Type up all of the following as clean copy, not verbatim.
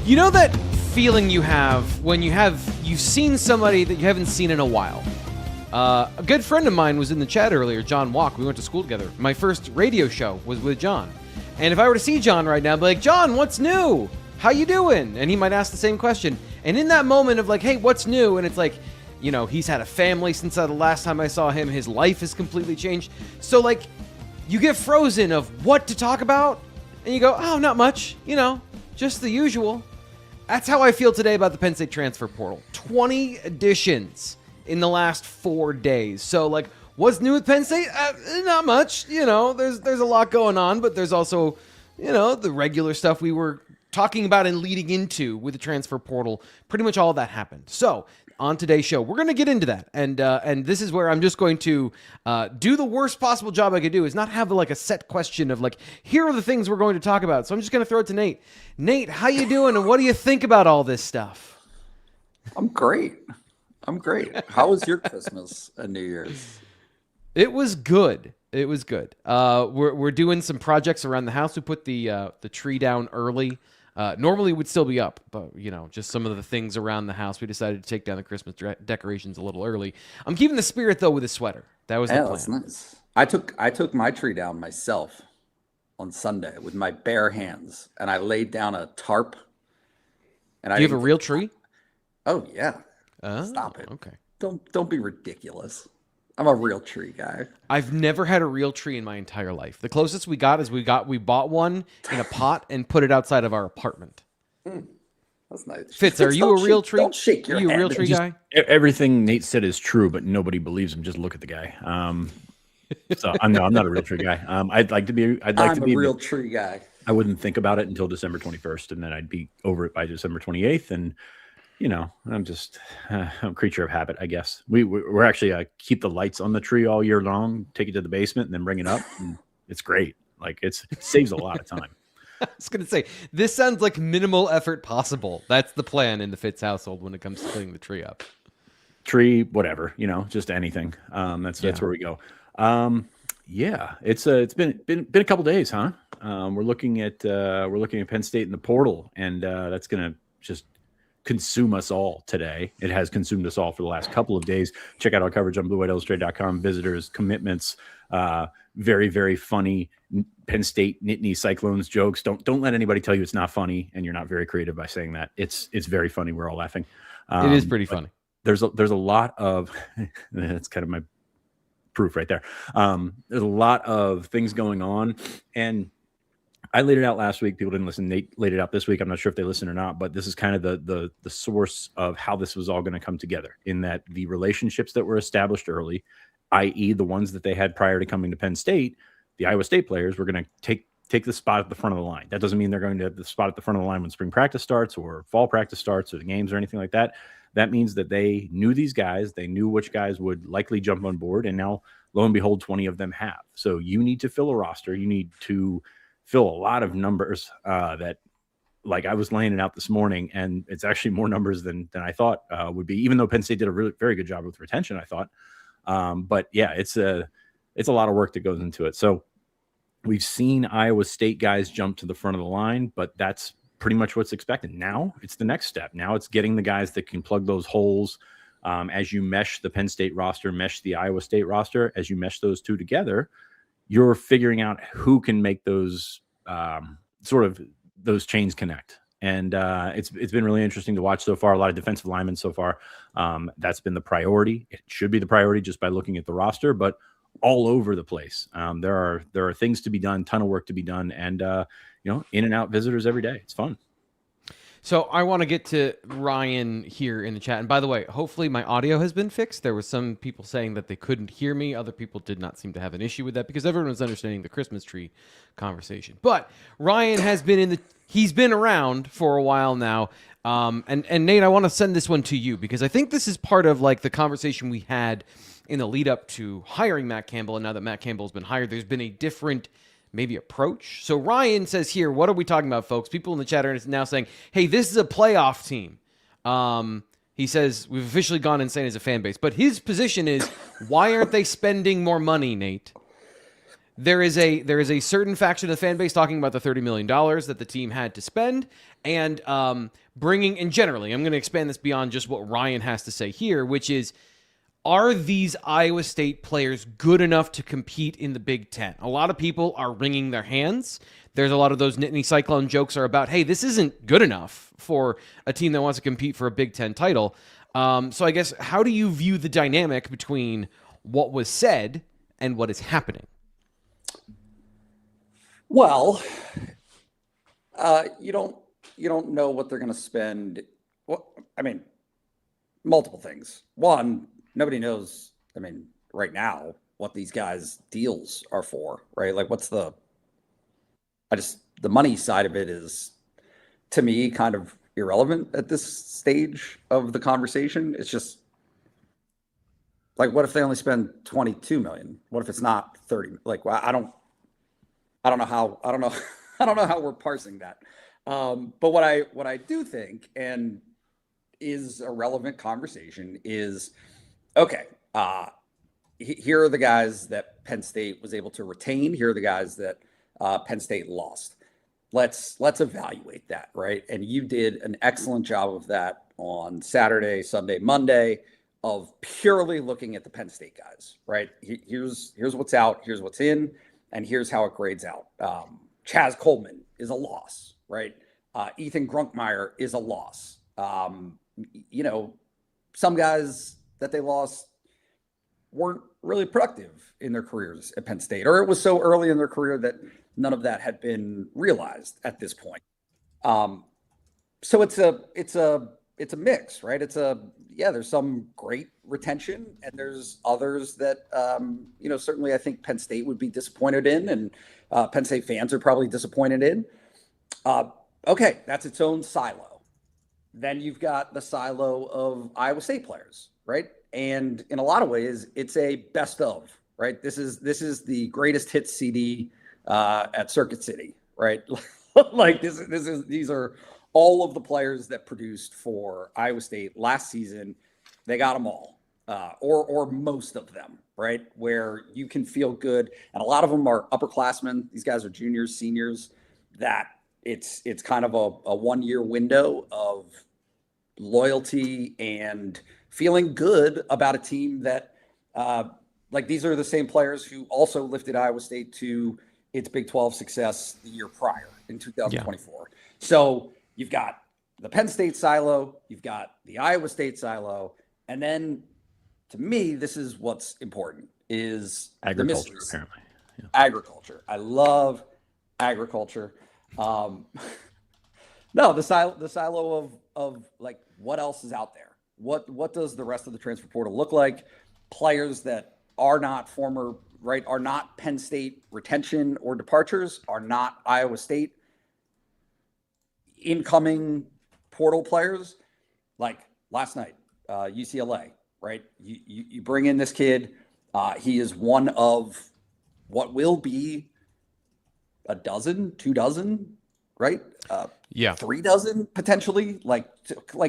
You know that feeling you have when you've seen somebody that you haven't seen in a while? A good friend of mine was in the chat earlier, John Walk. We went to school together. My first radio show was with John. And if I were to see John right now, I'd be like, John, what's new? How you doing? And he might ask the same question. And in that moment of like, hey, what's new? And it's like, you know, he's had a family since the last time I saw him. His life has completely changed. So like, you get frozen of what to talk about. And you go, oh, not much. You know, just the usual. That's how I feel today about the Penn State transfer portal. 20 additions in the last 4 days. So, like, what's new with Penn State? Not much. You know, there's a lot going on, but there's also, you know, the regular stuff we were talking about and leading into with the transfer portal. Pretty much all of that happened. So, on today's show, we're going to get into that. And this is where I'm just going to do the worst possible job I could do, is not have like a set question of like, here are the things we're going to talk about. So I'm just going to throw it to Nate. Nate, how you doing? And what do you think about all this stuff? I'm great. How was your Christmas and New Year's? It was good. We're doing some projects around the house. We put the tree down early. Normally it would still be up, but you know, just some of the things around the house, we decided to take down the Christmas decorations a little early. I'm keeping the spirit though with a sweater. That was the plan. That's nice. I took my tree down myself on Sunday with my bare hands, and I laid down a tarp. And Do you have a real tree? Oh yeah. Stop it. Okay. Don't be ridiculous. I'm a real tree guy. I've never had a real tree in my entire life. The closest we got is we bought one in a pot and put it outside of our apartment. That's nice. Fitz, are you a real tree? Don't shake your head. Are you a real tree guy? Everything Nate said is true, but nobody believes him. Just look at the guy. So I'm not a real tree guy. I'd like to be a real tree guy. I wouldn't think about it until December 21st, and then I'd be over it by December 28th. And you know, I'm just I'm a creature of habit, I guess. We're actually keep the lights on the tree all year long, take it to the basement, and then bring it up. And it's great. Like it saves a lot of time. I was going to say, this sounds like minimal effort possible. That's the plan in the Fitz household when it comes to putting the tree up. Tree, whatever, you know, just anything. That's where we go. Yeah, it's been a couple days, huh? We're looking at Penn State in the portal, and that's going to just consume us all today. It has consumed us all for the last couple of days. Check out our coverage on BlueWhiteIllustrated.com. Visitors, commitments, very, very funny Penn State Nittany Cyclones jokes. Don't let anybody tell you it's not funny, and you're not very creative by saying that. It's very funny. We're all laughing. It is pretty funny. There's a lot of that's kind of my proof right there. There's a lot of things going on, and I laid it out last week. People didn't listen. Nate laid it out this week. I'm not sure if they listened or not, but this is kind of the source of how this was all going to come together, in that the relationships that were established early, i.e. the ones that they had prior to coming to Penn State, the Iowa State players were going to take the spot at the front of the line. That doesn't mean they're going to have the spot at the front of the line when spring practice starts or fall practice starts or the games or anything like that. That means that they knew these guys. They knew which guys would likely jump on board. And now, lo and behold, 20 of them have. So you need to fill a roster. You need to fill a lot of numbers that, like, I was laying it out this morning, and it's actually more numbers than I thought would be, even though Penn State did a really very good job with retention, I thought. But yeah, it's a lot of work that goes into it. So we've seen Iowa State guys jump to the front of the line, but that's pretty much what's expected. Now it's the next step. Now it's getting the guys that can plug those holes as you mesh the Penn State roster, mesh the Iowa State roster. As you mesh those two together, you're figuring out who can make those those chains connect. And it's been really interesting to watch so far. A lot of defensive linemen so far. That's been the priority. It should be the priority just by looking at the roster, but all over the place. There are things to be done, ton of work to be done, and in and out visitors every day. It's fun. So I want to get to Ryan here in the chat. And by the way, hopefully my audio has been fixed. There were some people saying that they couldn't hear me. Other people did not seem to have an issue with that because everyone was understanding the Christmas tree conversation. But Ryan has been he's been around for a while now. And Nate, I want to send this one to you because I think this is part of like the conversation we had in the lead up to hiring Matt Campbell. And now that Matt Campbell has been hired, there's been a different maybe approach. So Ryan says here, what are we talking about, folks? People in the chat are now saying, hey, this is a playoff team. He says, we've officially gone insane as a fan base. But his position is, why aren't they spending more money, Nate? there is a certain faction of the fan base talking about the $30 million that the team had to spend, and bringing, and generally, I'm going to expand this beyond just what Ryan has to say here, which is, are these Iowa State players good enough to compete in the Big Ten? A lot of people are wringing their hands. There's a lot of those Nittany Cyclone jokes are about, hey, this isn't good enough for a team that wants to compete for a Big Ten title. So I guess, how do you view the dynamic between what was said and what is happening? Well, you don't know what they're going to spend. Well, I mean, multiple things. One, nobody knows, I mean, right now, what these guys' deals are for, right? Like, the money side of it is, to me, kind of irrelevant at this stage of the conversation. It's just like, what if they only spend 22 million? What if it's not 30? Like, well, I don't know how we're parsing that. But what I do think, and is a relevant conversation, is, okay, here are the guys that Penn State was able to retain. Here are the guys that Penn State lost. Let's evaluate that, right? And you did an excellent job of that on Saturday, Sunday, Monday, of purely looking at the Penn State guys, right? Here's what's out, here's what's in, and here's how it grades out. Chaz Coleman is a loss, right? Ethan Grunkmeyer is a loss. Some guys that they lost weren't really productive in their careers at Penn State, or it was so early in their career that none of that had been realized at this point. So it's a mix, right? There's some great retention, and there's others that, certainly I think Penn State would be disappointed in, and Penn State fans are probably disappointed in. Okay, that's its own silo. Then you've got the silo of Iowa State players, right? And in a lot of ways, it's a best of, right? This is the greatest hits CD at Circuit City, right? Like these are all of the players that produced for Iowa State last season. They got them all, or most of them, right? Where you can feel good, and a lot of them are upperclassmen. These guys are juniors, seniors. That it's kind of a 1 year window of loyalty and feeling good about a team that, these are the same players who also lifted Iowa State to its Big 12 success the year prior in 2024. Yeah. So you've got the Penn State silo, you've got the Iowa State silo, and then, to me, this is what's important, is agriculture, apparently. Yeah. Agriculture. I love agriculture. No, the silo of like, what else is out there? What does the rest of the transfer portal look like? Players that are not are not Penn State retention or departures, are not Iowa State incoming portal players. Like last night, UCLA, right? You bring in this kid. He is one of what will be a dozen, 2 dozen, right? 3 dozen potentially, like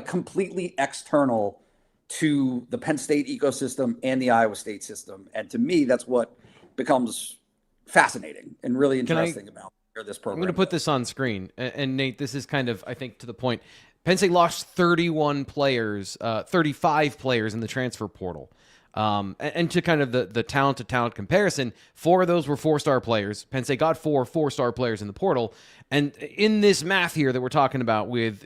completely external to the Penn State ecosystem and the Iowa State system. And to me, that's what becomes fascinating and really interesting about this program. I'm going to put this on screen. And Nate, this is kind of, I think, to the point. Penn State lost 31 players, 35 players in the transfer portal. And to kind of the talent to talent comparison, 4 of those were 4-star players. Penn State got 4 4-star players in the portal. And in this math here that we're talking about with,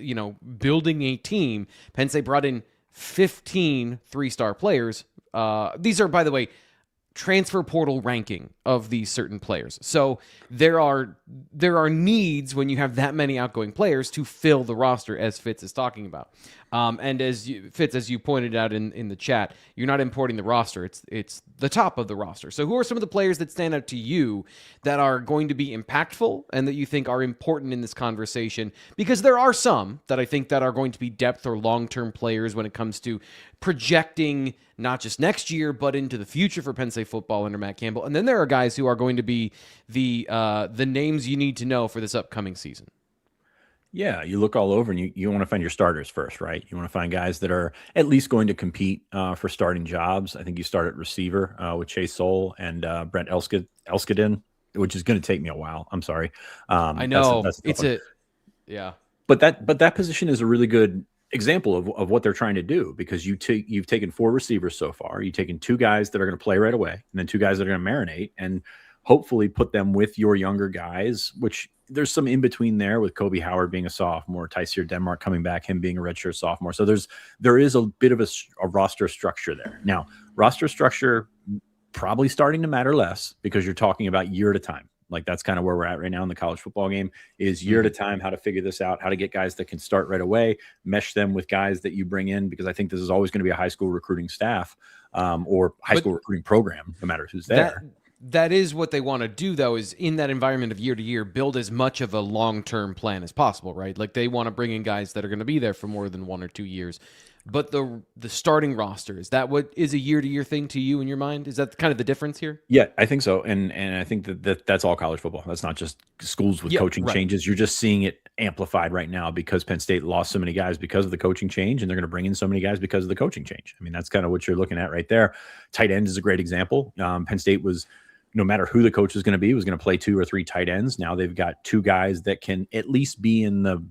building a team, Penn State brought in 15 3-star players. These are, by the way, transfer portal ranking of these certain players. So there are needs when you have that many outgoing players to fill the roster, as Fitz is talking about. And as you pointed out in the chat, you're not importing the roster. It's the top of the roster. So who are some of the players that stand out to you that are going to be impactful and that you think are important in this conversation? Because there are some that I think that are going to be depth or long-term players when it comes to projecting not just next year, but into the future for Penn State football under Matt Campbell. And then there are guys who are going to be the names you need to know for this upcoming season. Yeah, you look all over and you want to find your starters first, right? You want to find guys that are at least going to compete for starting jobs. I think you start at receiver with Chase Soule and Brent Elskadin. which is going to take me a while. I'm sorry. I know that's a tough one. Yeah. But that position is a really good example of what they're trying to do, because you've taken 4 receivers so far. You've taken 2 guys that are going to play right away, and then 2 guys that are going to marinate, and hopefully put them with your younger guys, which there's some in between there with Kobe Howard being a sophomore, Tysier Denmark coming back, him being a redshirt sophomore. So there is a bit of a roster structure there. Now, roster structure probably starting to matter less because you're talking about year at a time. Like that's kind of where we're at right now in the college football game, is year at a time, how to figure this out, how to get guys that can start right away, mesh them with guys that you bring in, because I think this is always going to be a high school recruiting staff or high school recruiting program, no matter who's there. That is what they want to do, though, is in that environment of year to year, build as much of a long-term plan as possible, right? Like they want to bring in guys that are going to be there for more than 1 or 2 years. But the starting roster, is that what is a year-to-year thing to you in your mind? Is that kind of the difference here? Yeah, I think so. And I think that's all college football. That's not just schools with coaching changes. You're just seeing it amplified right now because Penn State lost so many guys because of the coaching change, and they're going to bring in so many guys because of the coaching change. I mean, that's kind of what you're looking at right there. Tight end is a great example. Penn State was, no matter who the coach was going to be, was going to play 2 or 3 tight ends. Now they've got 2 guys that can at least be in the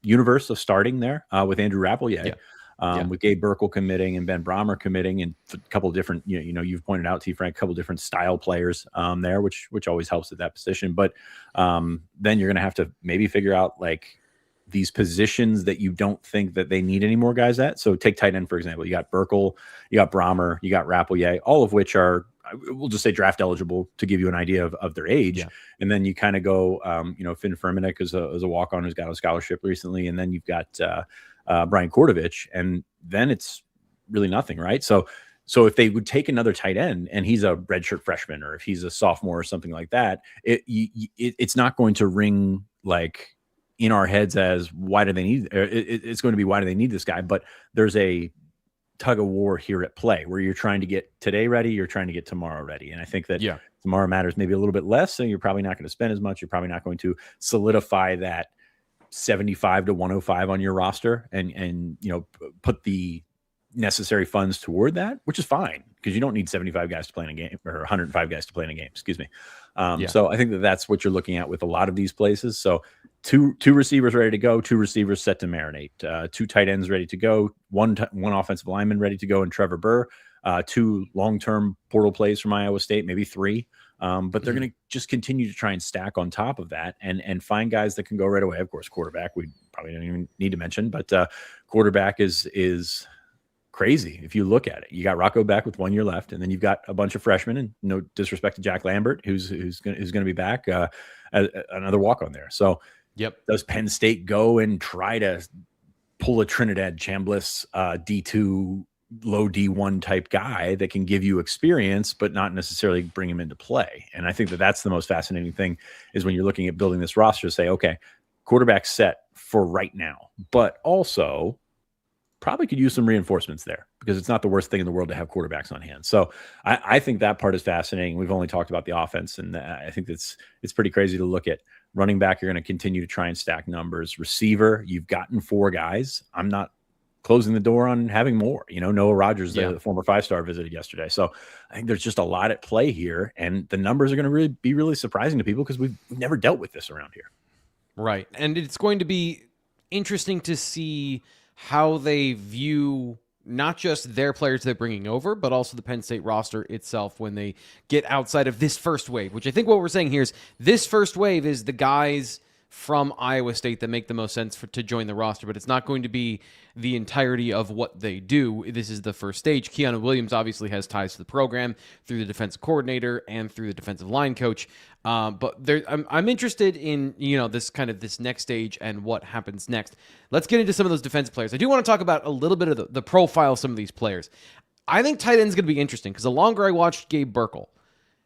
universe of starting there with Andrew Rappelier. With Gabe Burkle committing and Ben Brahmer committing, and a couple of different, you've pointed out, T. Frank, a couple of different style players there, which always helps at that position. But then you're going to have to maybe figure out like these positions that you don't think that they need any more guys at. So take tight end, for example. You got Burkle, you got Brahmer, you got Rappelier, all of which are, we'll just say draft eligible to give you an idea of their age. Yeah. And then you kind of go, Finn Firmenich is a walk-on who's got a scholarship recently. And then you've got Brian Kordovich, and then it's really nothing, right? So if they would take another tight end and he's a redshirt freshman, or if he's a sophomore or something like that, it's not going to ring like in our heads as why do they need, it's going to be why do they need this guy? But there's a tug of war here at play where you're trying to get today ready, you're trying to get tomorrow ready. And I think that tomorrow matters maybe a little bit less, so you're probably not going to spend as much. You're probably not going to solidify that 75 to 105 on your roster and put the necessary funds toward that, which is fine because you don't need 75 guys to play in a game, or 105 guys to play in a game, excuse me. So I think that's what you're looking at with a lot of these places. So two receivers ready to go, 2 receivers set to marinate, 2 tight ends ready to go, one offensive lineman ready to go, and Trevor Burr, 2 long-term portal plays from Iowa State, maybe 3. But they're going to just continue to try and stack on top of that and find guys that can go right away. Of course, quarterback, we probably don't even need to mention, but quarterback is crazy. If you look at it, you got Rocco Beck with 1 year left, and then you've got a bunch of freshmen, and no disrespect to Jack Lambert, who's going to be back, another walk on there. So does Penn State go and try to pull a Trinidad Chambliss D2 low D1 type guy that can give you experience, but not necessarily bring him into play? And I think that's the most fascinating thing, is when you're looking at building this roster, say, okay, quarterback set for right now, but also probably could use some reinforcements there, because it's not the worst thing in the world to have quarterbacks on hand. So I think that part is fascinating. We've only talked about the offense, and I think it's pretty crazy to look at. Running back, you're going to continue to try and stack numbers. Receiver, you've gotten 4 guys. I'm not closing the door on having more. Noah Rogers, the former 5-star, visited yesterday. So I think there's just a lot at play here, and the numbers are going to be really surprising to people because we've never dealt with this around here. Right. And it's going to be interesting to see how they view not just their players they're bringing over, but also the Penn State roster itself when they get outside of this first wave, which I think what we're saying here is this first wave is the guys from Iowa State that make the most sense to join the roster, but it's not going to be the entirety of what they do. This is the first stage. Keanu Williams obviously has ties to the program through the defensive coordinator and through the defensive line coach. But I'm interested in this next stage and what happens next. Let's get into some of those defensive players. I do want to talk about a little bit of the profile of some of these players. I think tight end is going to be interesting because the longer I watched Gabe Burkle,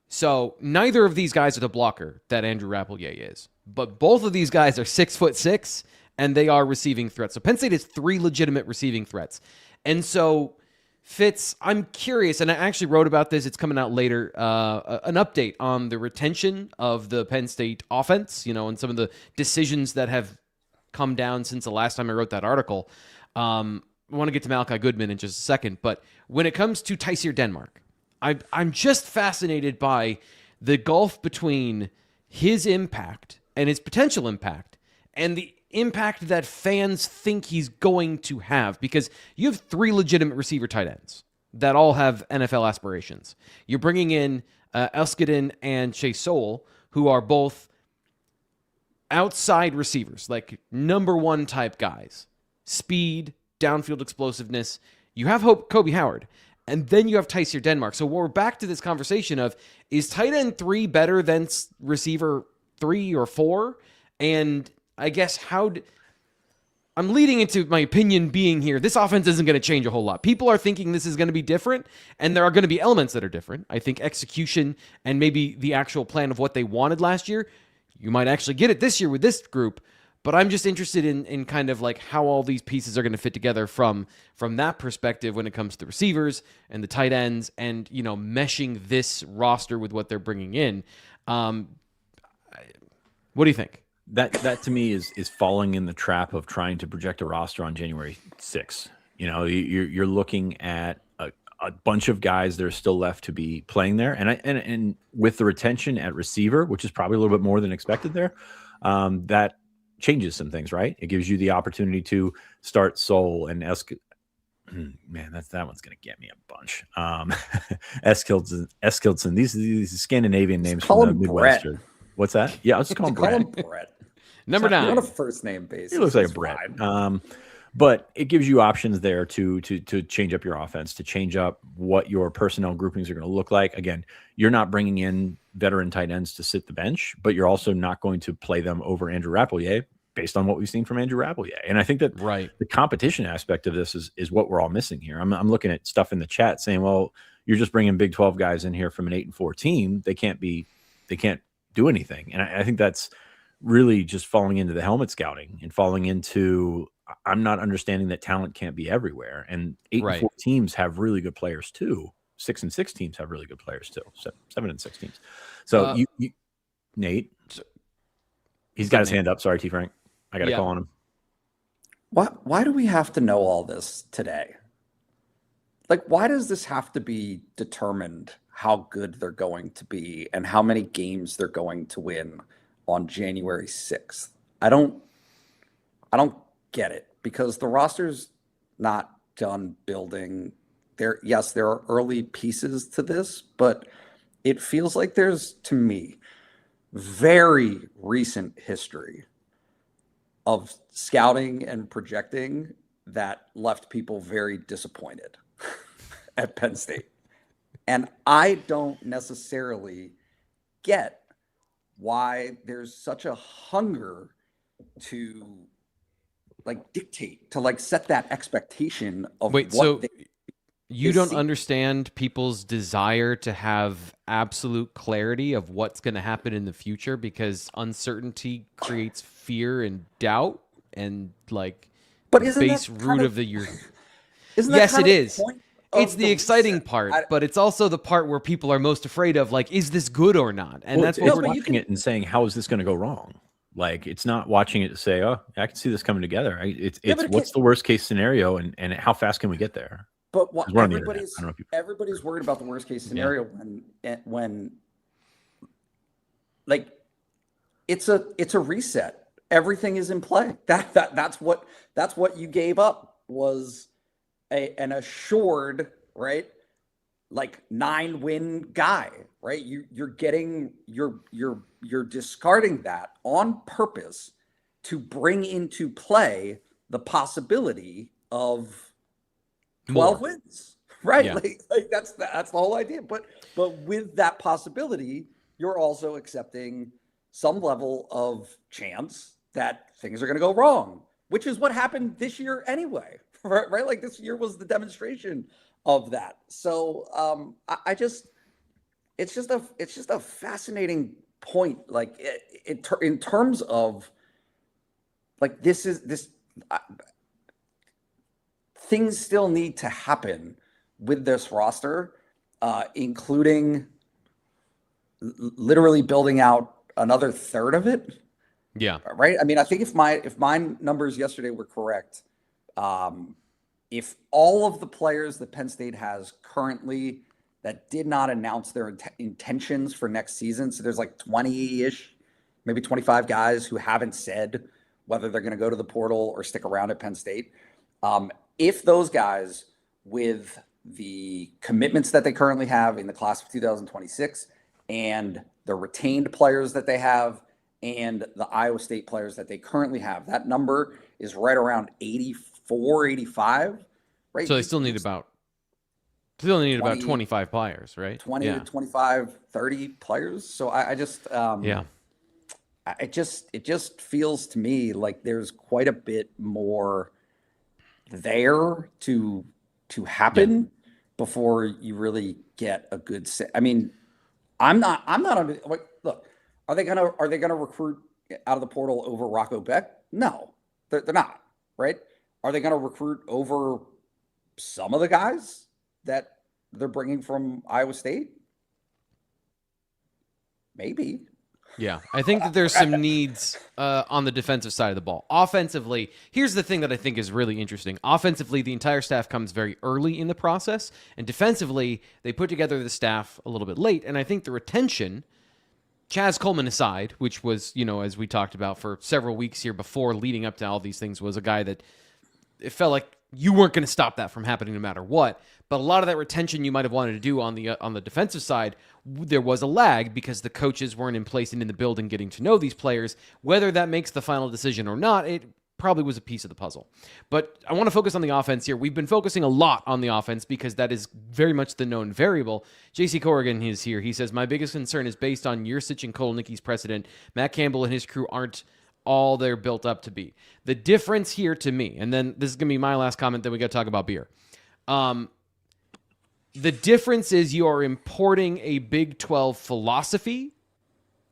so neither of these guys are the blocker that Andrew Rappelier is, but both of these guys are 6'6", and they are receiving threats. So Penn State has 3 legitimate receiving threats. And so Fitz, I'm curious, and I actually wrote about this, it's coming out later, an update on the retention of the Penn State offense, and some of the decisions that have come down since the last time I wrote that article. I want to get to Malachi Goodman in just a second, but when it comes to Tysier Denmark, I'm just fascinated by the gulf between his impact and his potential impact and the impact that fans think he's going to have, because you have 3 legitimate receiver tight ends that all have NFL aspirations. You're bringing in Eskiden and Chase Sowell, who are both outside receivers, like number 1 type guys. Speed, downfield explosiveness. You have Kobe Howard, and then you have Tysier Denmark. So we're back to this conversation of, is tight end 3 better than receiver 3 or 4? And I guess I'm leading into my opinion being here, this offense isn't going to change a whole lot. People are thinking this is going to be different, and there are going to be elements that are different. I think execution and maybe the actual plan of what they wanted last year, you might actually get it this year with this group, but I'm just interested in kind of like how all these pieces are going to fit together from that perspective when it comes to the receivers and the tight ends and, you know, meshing this roster with what they're bringing in. What do you think? That to me is falling in the trap of trying to project a roster on January 6th. You know, you're looking at a bunch of guys that are still left to be playing there, and with the retention at receiver, which is probably a little bit more than expected there, that changes some things, right? It gives you the opportunity to start Soul and man, that one's gonna get me a bunch. Eskildsen, these Scandinavian names from the Midwest. What's that? Yeah, I was just calling Brett. Number 9. On a first name basis. He looks like a Brett. But it gives you options there to change up your offense, to change up what your personnel groupings are going to look like. Again, you're not bringing in veteran tight ends to sit the bench, but you're also not going to play them over Andrew Rappelier based on what we've seen from Andrew Rappelier. And I think that the competition aspect of this is what we're all missing here. I'm looking at stuff in the chat saying, well, you're just bringing Big 12 guys in here from an 8-4 team. They can't do anything. And I think that's really just falling into the helmet scouting and falling into, I'm not understanding that talent can't be everywhere. And 8-4 teams have really good players too. 6-6 teams have really good players too. 7-6 teams. So you Nate, he's got his hand up. Sorry, T Frank. I got to call on him. Why do we have to know all this today? Like, why does this have to be determined how good they're going to be and how many games they're going to win on January 6th? I don't get it, because the roster's not done building. There are early pieces to this, but it feels like there's, to me, very recent history of scouting and projecting that left people very disappointed at Penn State. And I don't necessarily get why there's such a hunger to like dictate, to like set that expectation of you don't understand people's desire to have absolute clarity of what's going to happen in the future, because uncertainty creates fear and doubt and like base root of the year. Yes, it is. It's the exciting part, but it's also the part where people are most afraid of, like, is this good or not? And that's what we're watching it and saying, how is this going to go wrong? Like, it's not watching it to say, oh, I can see this coming together. It's what's the worst case scenario and how fast can we get there? But everybody's worried about the worst case scenario when like it's a reset. Everything is in play. That's what you gave up, was an assured, right, like 9-win guy, right? You're discarding that on purpose to bring into play the possibility of 12 wins, right? Yeah. Like that's the whole idea. But with that possibility, you're also accepting some level of chance that things are going to go wrong, which is what happened this year anyway, right? Like this year was the demonstration of that. So it's just a fascinating point. Like in terms of like things still need to happen with this roster, including literally building out another third of it. Yeah. Right. I mean, I think if my numbers yesterday were correct, if all of the players that Penn State has currently that did not announce their intentions for next season. So there's like 20-ish, maybe 25 guys who haven't said whether they're going to go to the portal or stick around at Penn State. If those guys, with the commitments that they currently have in the class of 2026 and the retained players that they have and the Iowa State players that they currently have, that number is right around 84, 85, right? So they still need about 20, 25 players, right? 20 to 25, 30 players. So I just, it just feels to me like there's quite a bit more there to happen before you really get a good set. I mean, I'm not under, like, look, are they gonna recruit out of the portal over Rocco Beck? No, they're not, right? Are they gonna recruit over some of the guys that they're bringing from Iowa State? Maybe. Yeah, I think that there's some needs on the defensive side of the ball. Offensively, here's the thing that I think is really interesting. Offensively, the entire staff comes very early in the process, and defensively, they put together the staff a little bit late, and I think the retention, Chaz Coleman aside, which was, as we talked about for several weeks here before leading up to all these things, was a guy that it felt like you weren't going to stop that from happening no matter what. But a lot of that retention you might have wanted to do on the defensive side, there was a lag because the coaches weren't in place and in the building getting to know these players. Whether that makes the final decision or not, it probably was a piece of the puzzle. But I want to focus on the offense here. We've been focusing a lot on the offense because that is very much the known variable. JC Corrigan is here. He says, my biggest concern is based on Yurcich and Kolnicki's precedent. Matt Campbell and his crew aren't all they're built up to be. The difference here to me, and then this is going to be my last comment, then we got to talk about beer. The difference is you are importing a Big 12 philosophy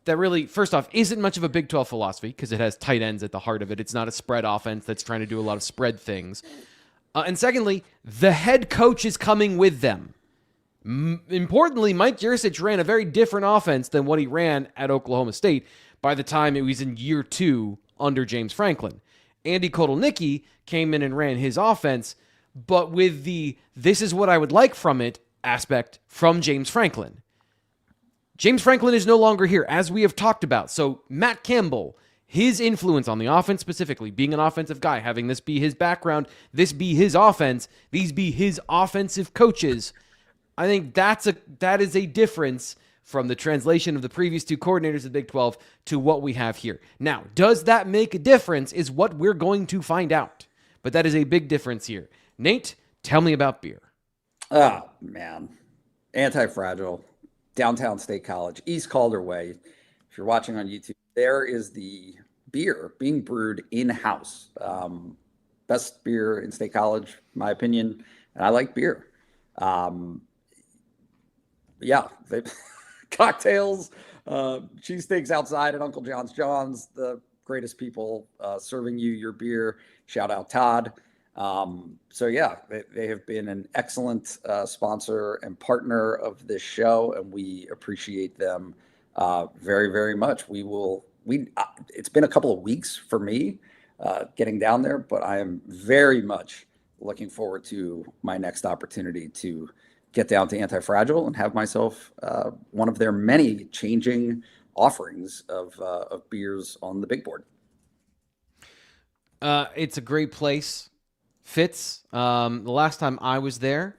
that really, first off, isn't much of a Big 12 philosophy because it has tight ends at the heart of it. It's not a spread offense that's trying to do a lot of spread things. And secondly, the head coach is coming with them. Importantly, Mike Yurcich ran a very different offense than what he ran at Oklahoma State by the time it was in year 2 under James Franklin. Andy Kotelnicki came in and ran his offense, but with the this is what I would like from it aspect from James Franklin. James Franklin is no longer here, as we have talked about. So Matt Campbell, his influence on the offense specifically, being an offensive guy, having this be his background, this be his offense, these be his offensive coaches, I think that is a difference from the translation of the previous 2 coordinators of the Big 12 to what we have here. Now, does that make a difference is what we're going to find out. But that is a big difference here. Nate, tell me about beer. Oh, man. Anti-Fragile, Downtown State College, East Calder Way. If you're watching on YouTube, there is the beer being brewed in-house. Best beer in State College, in my opinion. And I like beer. Cocktails, cheesesteaks outside at Uncle John's, the greatest people serving you your beer. Shout out Todd. They have been an excellent sponsor and partner of this show, and we appreciate them very, very much. It's been a couple of weeks for me getting down there, but I am very much looking forward to my next opportunity to get down to Anti-Fragile and have myself one of their many changing offerings of beers on the big board. It's a great place. Fitz, the last time I was there,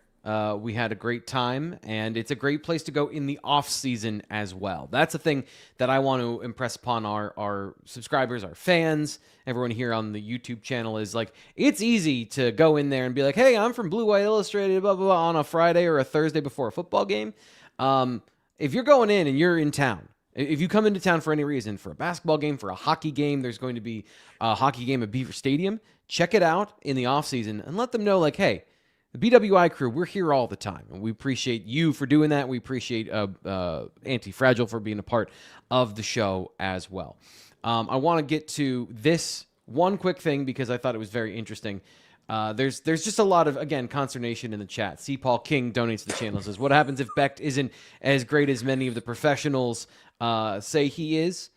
we had a great time, and it's a great place to go in the off season as well. That's a thing that I want to impress upon our subscribers, our fans, everyone here on the YouTube channel is like, it's easy to go in there and be like, hey, I'm from Blue White Illustrated, blah, blah, blah, on a Friday or a Thursday before a football game. If you're going in and you're in town, if you come into town for any reason, for a basketball game, for a hockey game, there's going to be a hockey game at Beaver Stadium. Check it out in the offseason and let them know, like, hey, the BWI crew, we're here all the time. And we appreciate you for doing that. We appreciate Anti-Fragile for being a part of the show as well. I want to get to this one quick thing because I thought it was very interesting. There's just a lot of, again, consternation in the chat. C. Paul King donates to the channel, says, what happens if Becht isn't as great as many of the professionals say he is?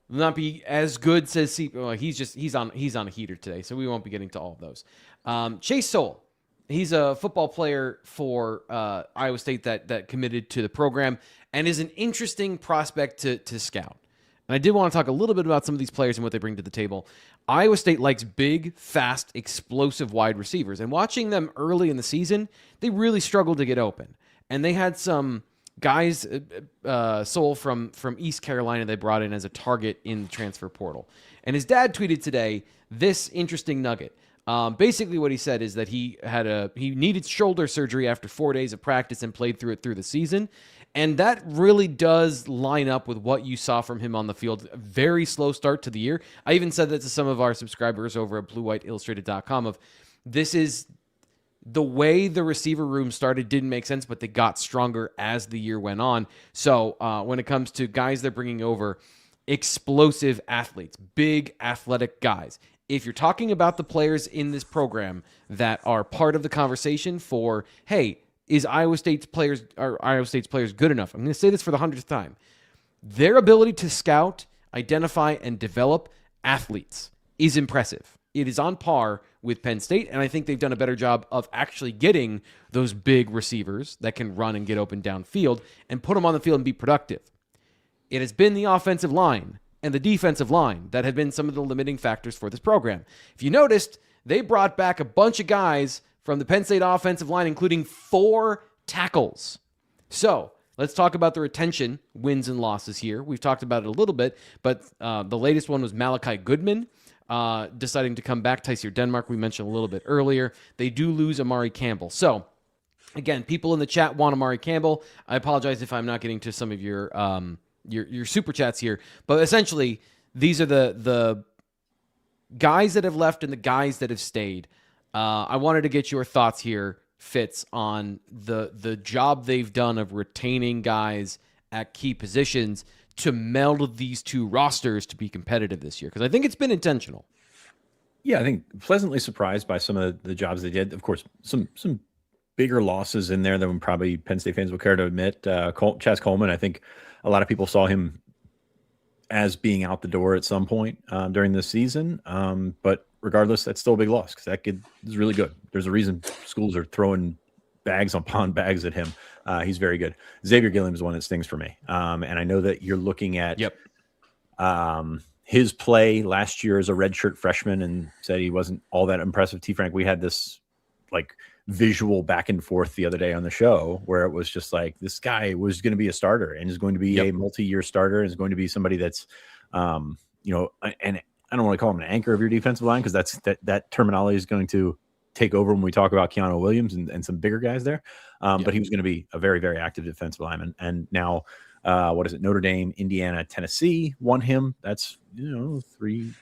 Not be as good, says C. Well, he's on a heater today, so we won't be getting to all of those. Chase Soul, He's a football player for Iowa State that committed to the program and is an interesting prospect to scout. And I did want to talk a little bit about some of these players and what they bring to the table. Iowa State likes big, fast, explosive wide receivers. And watching them early in the season, they really struggled to get open. And they had some guys, Soul from East Carolina, they brought in as a target in the transfer portal. And his dad tweeted today this interesting nugget. Basically, what he said is that he needed shoulder surgery after 4 days of practice and played through it through the season. And that really does line up with what you saw from him on the field. A very slow start to the year. I even said that to some of our subscribers over at BlueWhiteIllustrated.com of this is the way the receiver room started didn't make sense, but they got stronger as the year went on. So when it comes to guys they're bringing over, explosive athletes, big athletic guys. If you're talking about the players in this program that are part of the conversation for, hey, is Iowa State's players good enough? I'm going to say this for the 100th time. Their ability to scout, identify, and develop athletes is impressive. It is on par with Penn State, and I think they've done a better job of actually getting those big receivers that can run and get open downfield and put them on the field and be productive. It has been the offensive line and the defensive line that have been some of the limiting factors for this program. If you noticed, they brought back a bunch of guys from the Penn State offensive line, including 4 tackles. So let's talk about the retention wins and losses here. We've talked about it a little bit, but the latest one was Malachi Goodman deciding to come back. Tysier Denmark, we mentioned a little bit earlier. They do lose Amari Campbell. So again, people in the chat want Amari Campbell. I apologize if I'm not getting to some of your super chats here, but essentially these are the guys that have left and the guys that have stayed. I wanted to get your thoughts here, Fitz, on the job they've done of retaining guys at key positions to meld these two rosters to be competitive this year, because I think it's been intentional. Yeah, I think pleasantly surprised by some of the jobs they did. Of course, some bigger losses in there than probably Penn State fans will care to admit. Chaz Coleman, I think a lot of people saw him as being out the door at some point during this season. But regardless, that's still a big loss because that kid is really good. There's a reason schools are throwing bags upon bags at him. He's very good. Xavier Gilliam is one that stings for me. And I know that you're looking at his play last year as a redshirt freshman and said he wasn't all that impressive. T-Frank, we had this like visual back and forth the other day on the show where it was just like this guy was going to be a starter and is going to be a multi-year starter and is going to be somebody that's, and I don't want to call him an anchor of your defensive line because that terminology is going to take over when we talk about Keanu Williams and some bigger guys there. But he was going to be a very, very active defensive lineman. And now, Notre Dame, Indiana, Tennessee won him. That's, 3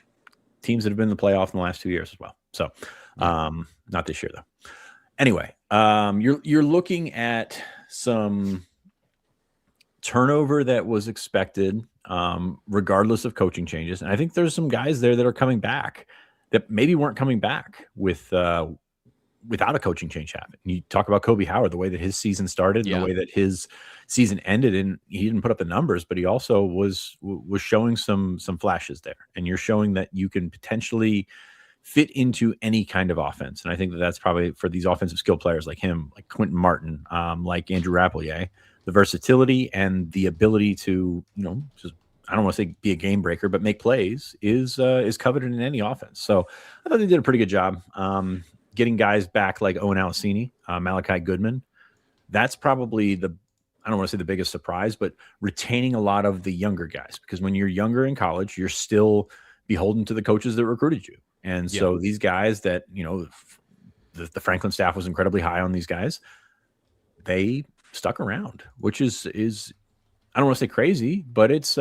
teams that have been in the playoff in the last 2 years as well. So not this year, though. Anyway, you're looking at some turnover that was expected, regardless of coaching changes. And I think there's some guys there that are coming back that maybe weren't coming back without a coaching change happen. You talk about Kobe Howard, the way that his season started, and the way that his season ended, and he didn't put up the numbers, but he also was showing some flashes there. And you're showing that you can potentially fit into any kind of offense. And I think that's probably for these offensive skill players like him, like Quentin Martin, like Andrew Rappelier, the versatility and the ability to, just, I don't want to say be a game breaker, but make plays is coveted in any offense. So I thought they did a pretty good job getting guys back like Owen Alasini, Malachi Goodman. That's probably I don't want to say the biggest surprise, but retaining a lot of the younger guys, because when you're younger in college, you're still beholden to the coaches that recruited you. And so these guys that, the Franklin staff was incredibly high on these guys, they stuck around, which is I don't want to say crazy, but it's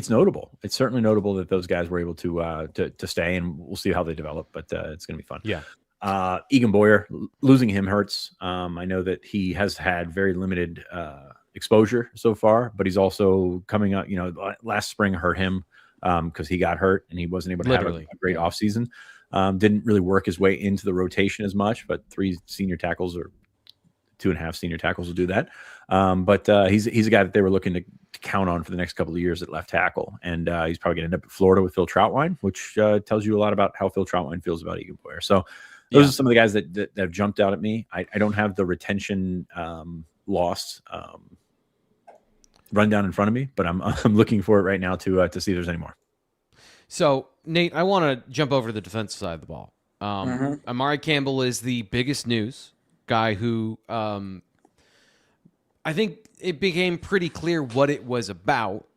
notable. It's certainly notable that those guys were able to stay, and we'll see how they develop, but it's going to be fun. Yeah. Egan Boyer, losing him hurts. I know that he has had very limited exposure so far, but he's also coming up, last spring hurt him because he got hurt and he wasn't able to have a great offseason. Didn't really work his way into the rotation as much, but 3 senior tackles or 2.5 senior tackles will do that. But he's a guy that they were looking to count on for the next couple of years at left tackle. And he's probably going to end up at Florida with Phil Trautwein, which tells you a lot about how Phil Trautwein feels about Egan Boyer. So Those are some of the guys that have jumped out at me. I don't have the retention loss rundown in front of me, but I'm looking for it right now to see if there's any more. So, Nate, I want to jump over to the defensive side of the ball. Amari Campbell is the biggest news guy who I think it became pretty clear what it was about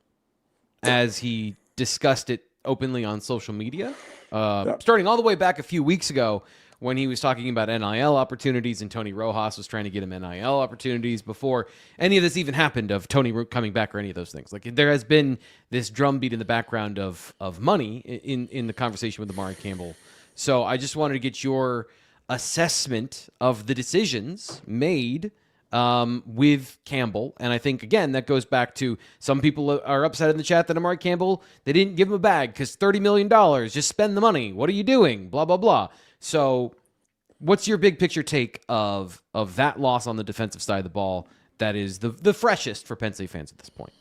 as he discussed it openly on social media, starting all the way back a few weeks ago when he was talking about NIL opportunities and Tony Rojas was trying to get him NIL opportunities before any of this even happened of Tony coming back or any of those things. Like there has been this drumbeat in the background of money in the conversation with Amari Campbell. So I just wanted to get your assessment of the decisions made with Campbell. And I think, again, that goes back to some people are upset in the chat that Amari Campbell, they didn't give him a bag because $30 million, just spend the money. What are you doing? Blah, blah, blah. So what's your big picture take of that loss on the defensive side of the ball that is the freshest for Penn State fans at this point?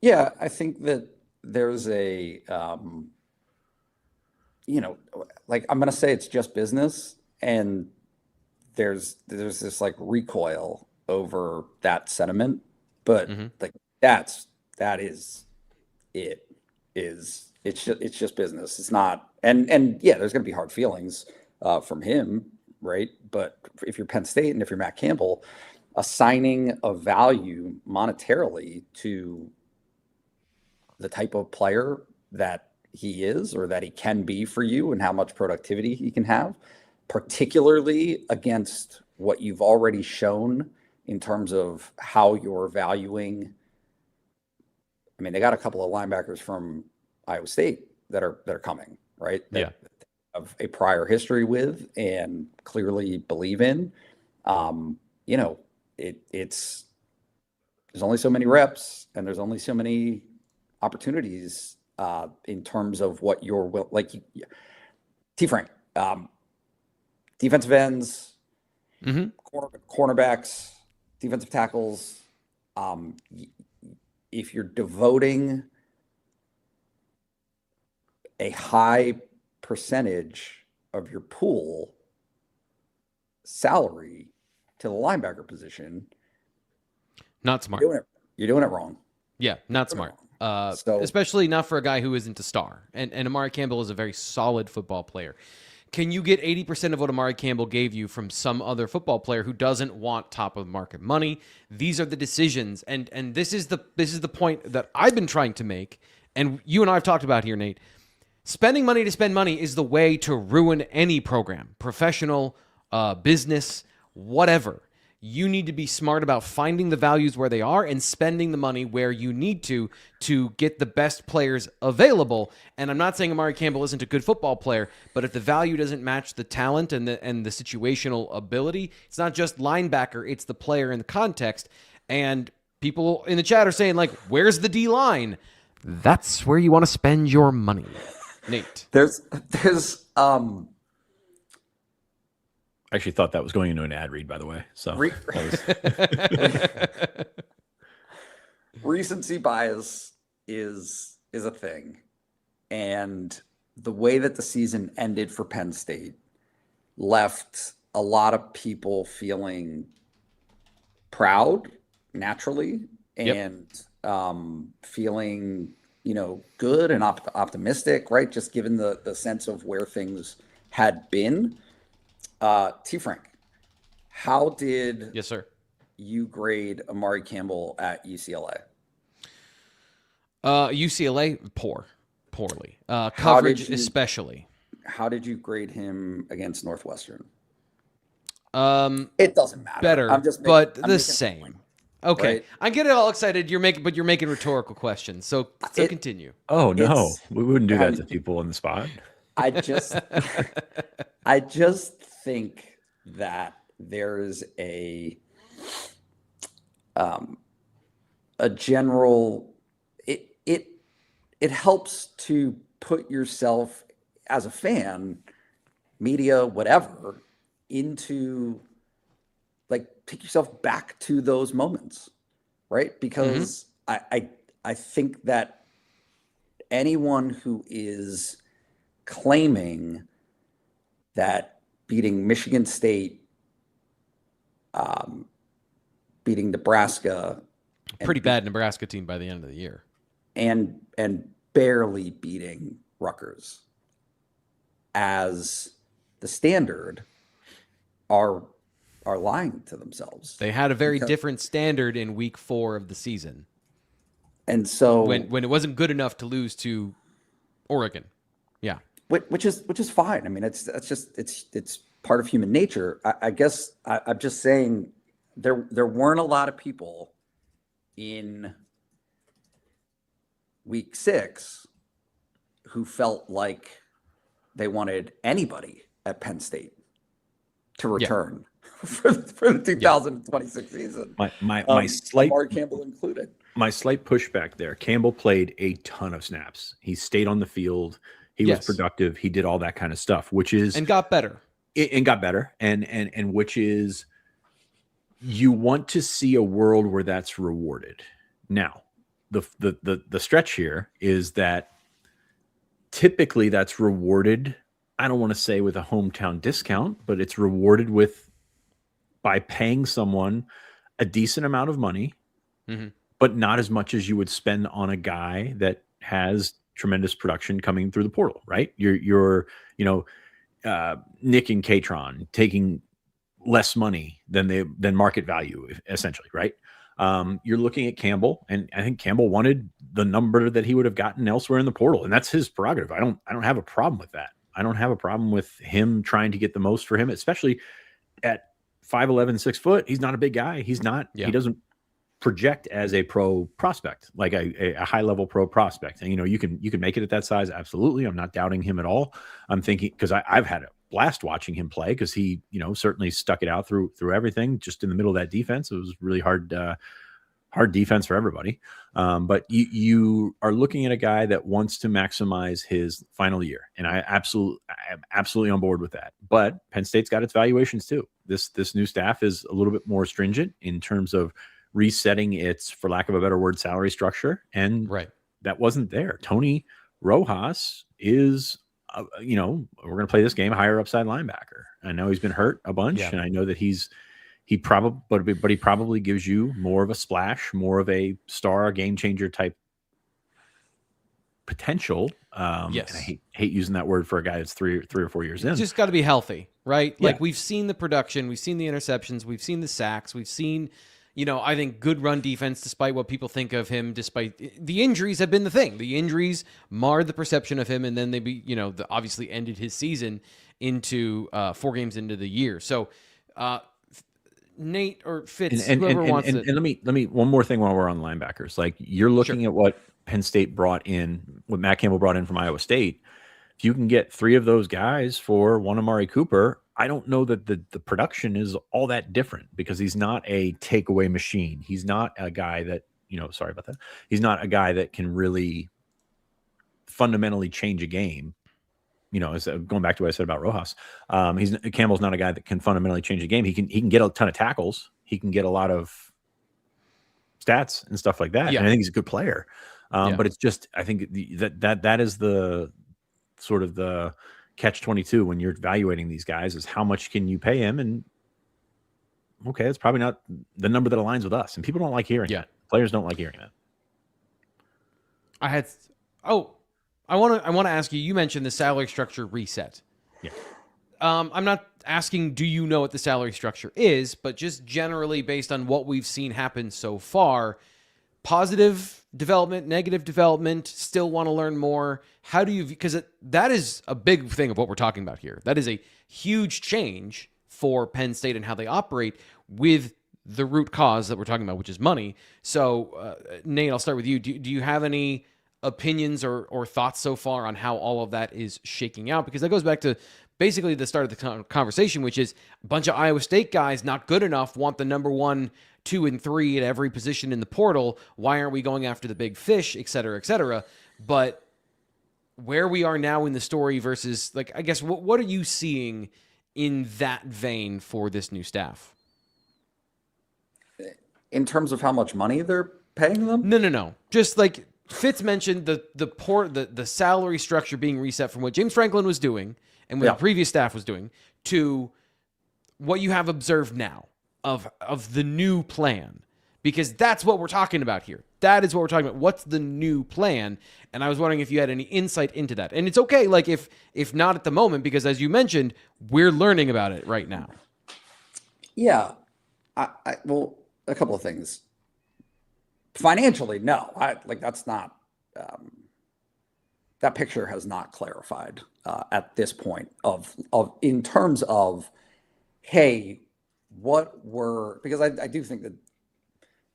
Yeah, I think that there's a, like I'm going to say it's just business, and there's this like recoil over that sentiment, but like it's just business. It's not, and yeah, there's going to be hard feelings from him, right? But if you're Penn State and if you're Matt Campbell, assigning a value monetarily to the type of player that he is or that he can be for you and how much productivity he can have, particularly against what you've already shown in terms of how you're valuing. I mean, they got a couple of linebackers from Iowa State that are coming, right? That have a prior history with and clearly believe in. It's there's only so many reps and there's only so many opportunities in terms of what you're like. T. Frank, defensive ends, cornerbacks, defensive tackles. If you're devoting a high percentage of your pool salary to the linebacker position, not smart. You're doing it wrong. Yeah, not smart. Especially not for a guy who isn't a star. And Amari Campbell is a very solid football player. Can you get 80% of what Amari Campbell gave you from some other football player who doesn't want top of market money? These are the decisions, and this is the point that I've been trying to make, and you and I have talked about here, Nate. Spending money to spend money is the way to ruin any program, professional, business, whatever. You need to be smart about finding the values where they are and spending the money where you need to get the best players available. And I'm not saying Amari Campbell isn't a good football player, but if the value doesn't match the talent and the situational ability, it's not just linebacker, it's the player in the context. And people in the chat are saying, like, where's the D-line? That's where you want to spend your money, Nate. I actually thought that was going into an ad read, by the way. So recency bias is a thing. And the way that the season ended for Penn State left a lot of people feeling proud naturally and feeling, good and optimistic, right? Just given the sense of where things had been. T. Frank, how did you grade Amari Campbell at UCLA? UCLA, poorly. Coverage especially. How did you grade him against Northwestern? It doesn't matter. Better, I'm the same. Point, okay, right? I'm getting all excited. You're making rhetorical questions. So continue. Oh no, we wouldn't do that to people on the spot. I just think that there's a general. It helps to put yourself as a fan, media, whatever, into take yourself back to those moments, right? Because I think that anyone who is claiming that beating Michigan State, beating Nebraska, Pretty bad Nebraska team by the end of the year, and barely beating Rutgers as the standard are lying to themselves. they had a very different standard in week 4 of the season. And so when it wasn't good enough to lose to Oregon. Yeah. which is fine. I mean, it's part of human nature. I guess I'm just saying there weren't a lot of people in week 6 who felt like they wanted anybody at Penn State to return for the 2026 season. My slight Amari Campbell included. My slight pushback there. Campbell played a ton of snaps. He stayed on the field. He was productive. He did all that kind of stuff, which is and got better. And which is, you want to see a world where that's rewarded. Now, the stretch here is that typically that's rewarded. I don't want to say with a hometown discount, but it's rewarded by paying someone a decent amount of money, but not as much as you would spend on a guy that has tremendous production coming through the portal, right? You're Nick and Katron taking less money than market value, essentially, right? You're looking at Campbell, and I think Campbell wanted the number that he would have gotten elsewhere in the portal, and that's his prerogative. I don't have a problem with that. I don't have a problem with him trying to get the most for him, especially at 5'11", 6 foot. He's not a big guy. He's not. He doesn't project as a pro prospect, like a high level pro prospect. And you can make it at that size. Absolutely, I'm not doubting him at all. I'm thinking, because I've had a blast watching him play, because he certainly stuck it out through everything. Just in the middle of that defense, it was really hard defense for everybody. But you are looking at a guy that wants to maximize his final year, and I'm absolutely on board with that. But Penn State's got its valuations too. This new staff is a little bit more stringent in terms of resetting its, for lack of a better word, salary structure, and that wasn't there. Tony Rojas is, we're going to play this game, a higher upside linebacker. I know he's been hurt a bunch, and I know that he probably gives you more of a splash, more of a star, game changer type potential. And I hate using that word for a guy that's three or 4 years in. Just got to be healthy, right? Yeah. Like, we've seen the production, we've seen the interceptions, we've seen the sacks, we've seen, I think good run defense, despite what people think of him, despite the injuries have been the thing. The injuries marred the perception of him, and then they obviously ended his season into 4 games into the year. So, Nate or Fitz, whoever wants it. And let me one more thing while we're on linebackers. Like, you're looking at what Penn State brought in, what Matt Campbell brought in from Iowa State. If you can get 3 of those guys for one Amari Cooper, I don't know that the production is all that different, because he's not a takeaway machine. He's not a guy that, sorry about that. He's not a guy that can really fundamentally change a game. As going back to what I said about Rojas, Campbell's not a guy that can fundamentally change a game. He can get a ton of tackles. He can get a lot of stats and stuff like that. Yeah. And I think he's a good player. But it's just, I think that is the sort of the catch-22 when you're evaluating these guys, is how much can you pay him? And okay, it's probably not the number that aligns with us. And people don't like hearing that. Players don't like hearing that. I want to ask you, you mentioned the salary structure reset. Yeah. I'm not asking, do you know what the salary structure is, but just generally based on what we've seen happen so far, positive development, negative development, still want to learn more. How do you, because that is a big thing of what we're talking about here. That is a huge change for Penn State and how they operate with the root cause that we're talking about, which is money. So, Nate, I'll start with you. Do you have any opinions or thoughts so far on how all of that is shaking out? Because that goes back to basically the start of the conversation, which is a bunch of Iowa State guys not good enough, want the number 1, 2, and 3 at every position in the portal. Why aren't we going after the big fish, et cetera, et cetera? But where we are now in the story versus, like, I guess, what are you seeing in that vein for this new staff? In terms of how much money they're paying them? No. Just like Fitz mentioned, the salary structure being reset from what James Franklin was doing and what the previous staff was doing to what you have observed now of the new plan, because that's what we're talking about here. That is what we're talking about. What's the new plan? And I was wondering if you had any insight into that. And it's okay, like if not at the moment, because as you mentioned, we're learning about it right now. Yeah. Well, a couple of things. Financially, no. That's not that picture has not clarified at this point of in terms of, hey, because I do think that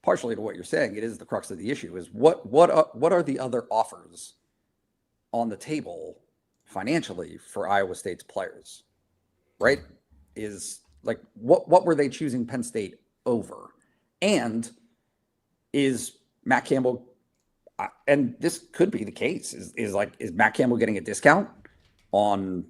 partially to what you're saying, it is the crux of the issue is what are the other offers on the table financially for Iowa State's players, right? Is like, what were they choosing Penn State over? And is Matt Campbell, and this could be the case, is Matt Campbell getting a discount on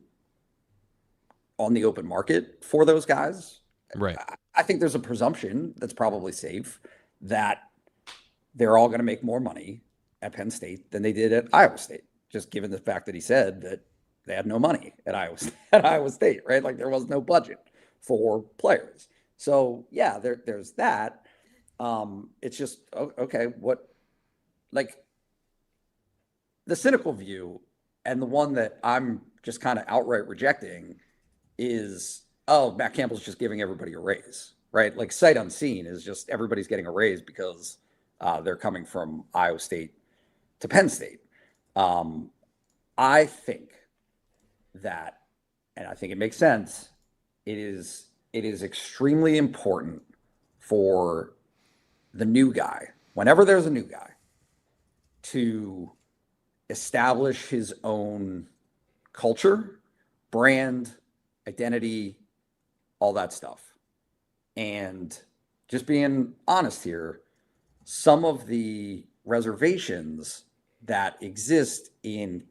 the open market for those guys? Right. I think there's a presumption that's probably safe that they're all going to make more money at Penn State than they did at Iowa State, just given the fact that he said that they had no money at Iowa State, right? Like there was no budget for players. So yeah, there's that. It's just, okay, like the cynical view and the one that I'm just kind of outright rejecting is, oh, Matt Campbell's just giving everybody a raise, right? Like sight unseen is just everybody's getting a raise because they're coming from Iowa State to Penn State. I think that, and I think it makes sense, it is extremely important for the new guy, whenever there's a new guy, to establish his own culture, brand, identity, all that stuff. And just being honest here, some of the reservations that exist in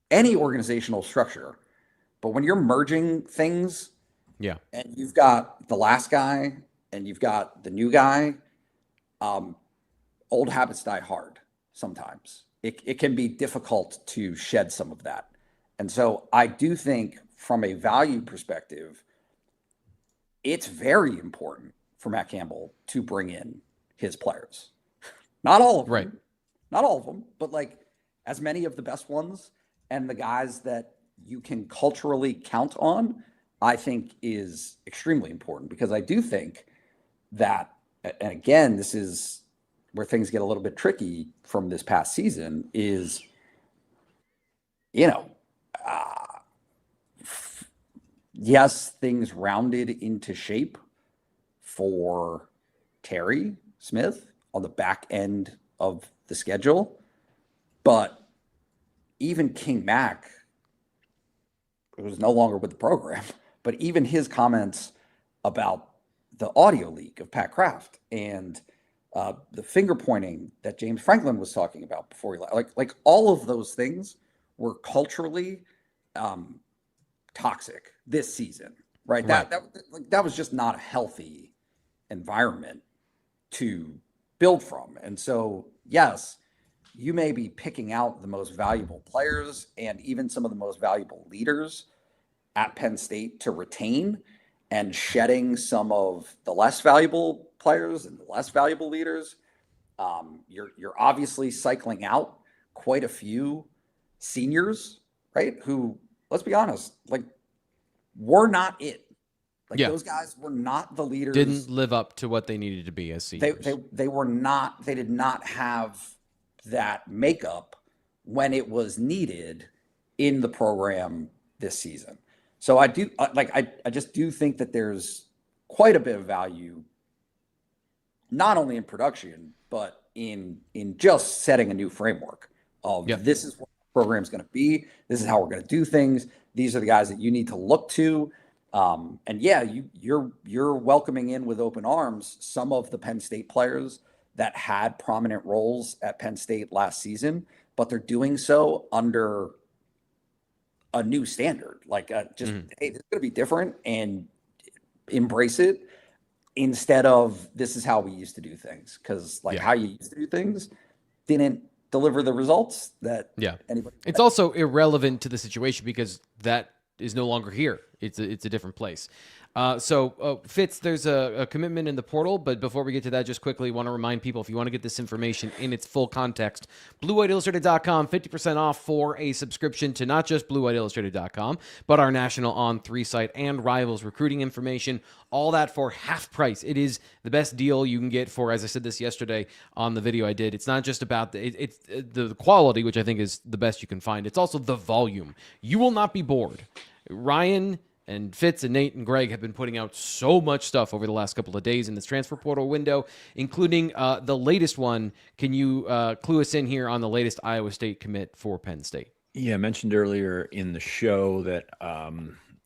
any organizational structure, but when you're merging things, yeah, and you've got the last guy and you've got the new guy, old habits die hard sometimes. It can be difficult to shed some of that. And so I do think from a value perspective, it's very important for Matt Campbell to bring in his players. Not all of them. Right. Not all of them, but like as many of the best ones and the guys that you can culturally count on, I think is extremely important, because I do think that, and again, this is where things get a little bit tricky from this past season, is, yes, things rounded into shape for Terry Smith on the back end of the schedule, but even King Mac, who was no longer with the program, but even his comments about the audio leak of Pat Kraft and the finger pointing that James Franklin was talking about before he left, like all of those things were culturally toxic this season, right? That was just not a healthy environment to build from. And so, yes, you may be picking out the most valuable players and even some of the most valuable leaders at Penn State to retain, and shedding some of the less valuable players and the less valuable leaders. You're obviously cycling out quite a few seniors, right? Who, let's be honest, like, were not it. Like those guys were not the leaders. Didn't live up to what they needed to be as seniors. They were not. They did not have that makeup when it was needed in the program this season. So I do I just do think that there's quite a bit of value, not only in production, but in just setting a new framework of this is what the program's going to be. This is how we're going to do things. These are the guys that you need to look to. And yeah, you're welcoming in with open arms some of the Penn State players that had prominent roles at Penn State last season, but they're doing so under a new standard. Like hey, it's going to be different, and embrace it instead of this is how we used to do things. Because how you used to do things didn't deliver the results that Yeah. anybody. It's also irrelevant to the situation because that is no longer here. It's a different place. So Fitz, there's a commitment in the portal, but before we get to that, just quickly want to remind people, if you want to get this information in its full context, BlueWhiteIllustrated.com, 50% off for a subscription to not just BlueWhiteIllustrated.com, but our National On3 site and Rivals recruiting information, all that for half price. It is the best deal you can get for, as I said this yesterday on the video I did, it's not just about it's the quality, which I think is the best you can find. It's also the volume. You will not be bored. Ryan and Fitz and Nate and Greg have been putting out so much stuff over the last couple of days in this transfer portal window, including the latest one. Can you clue us in here on the latest Iowa State commit for Penn State? Yeah, I mentioned earlier in the show that I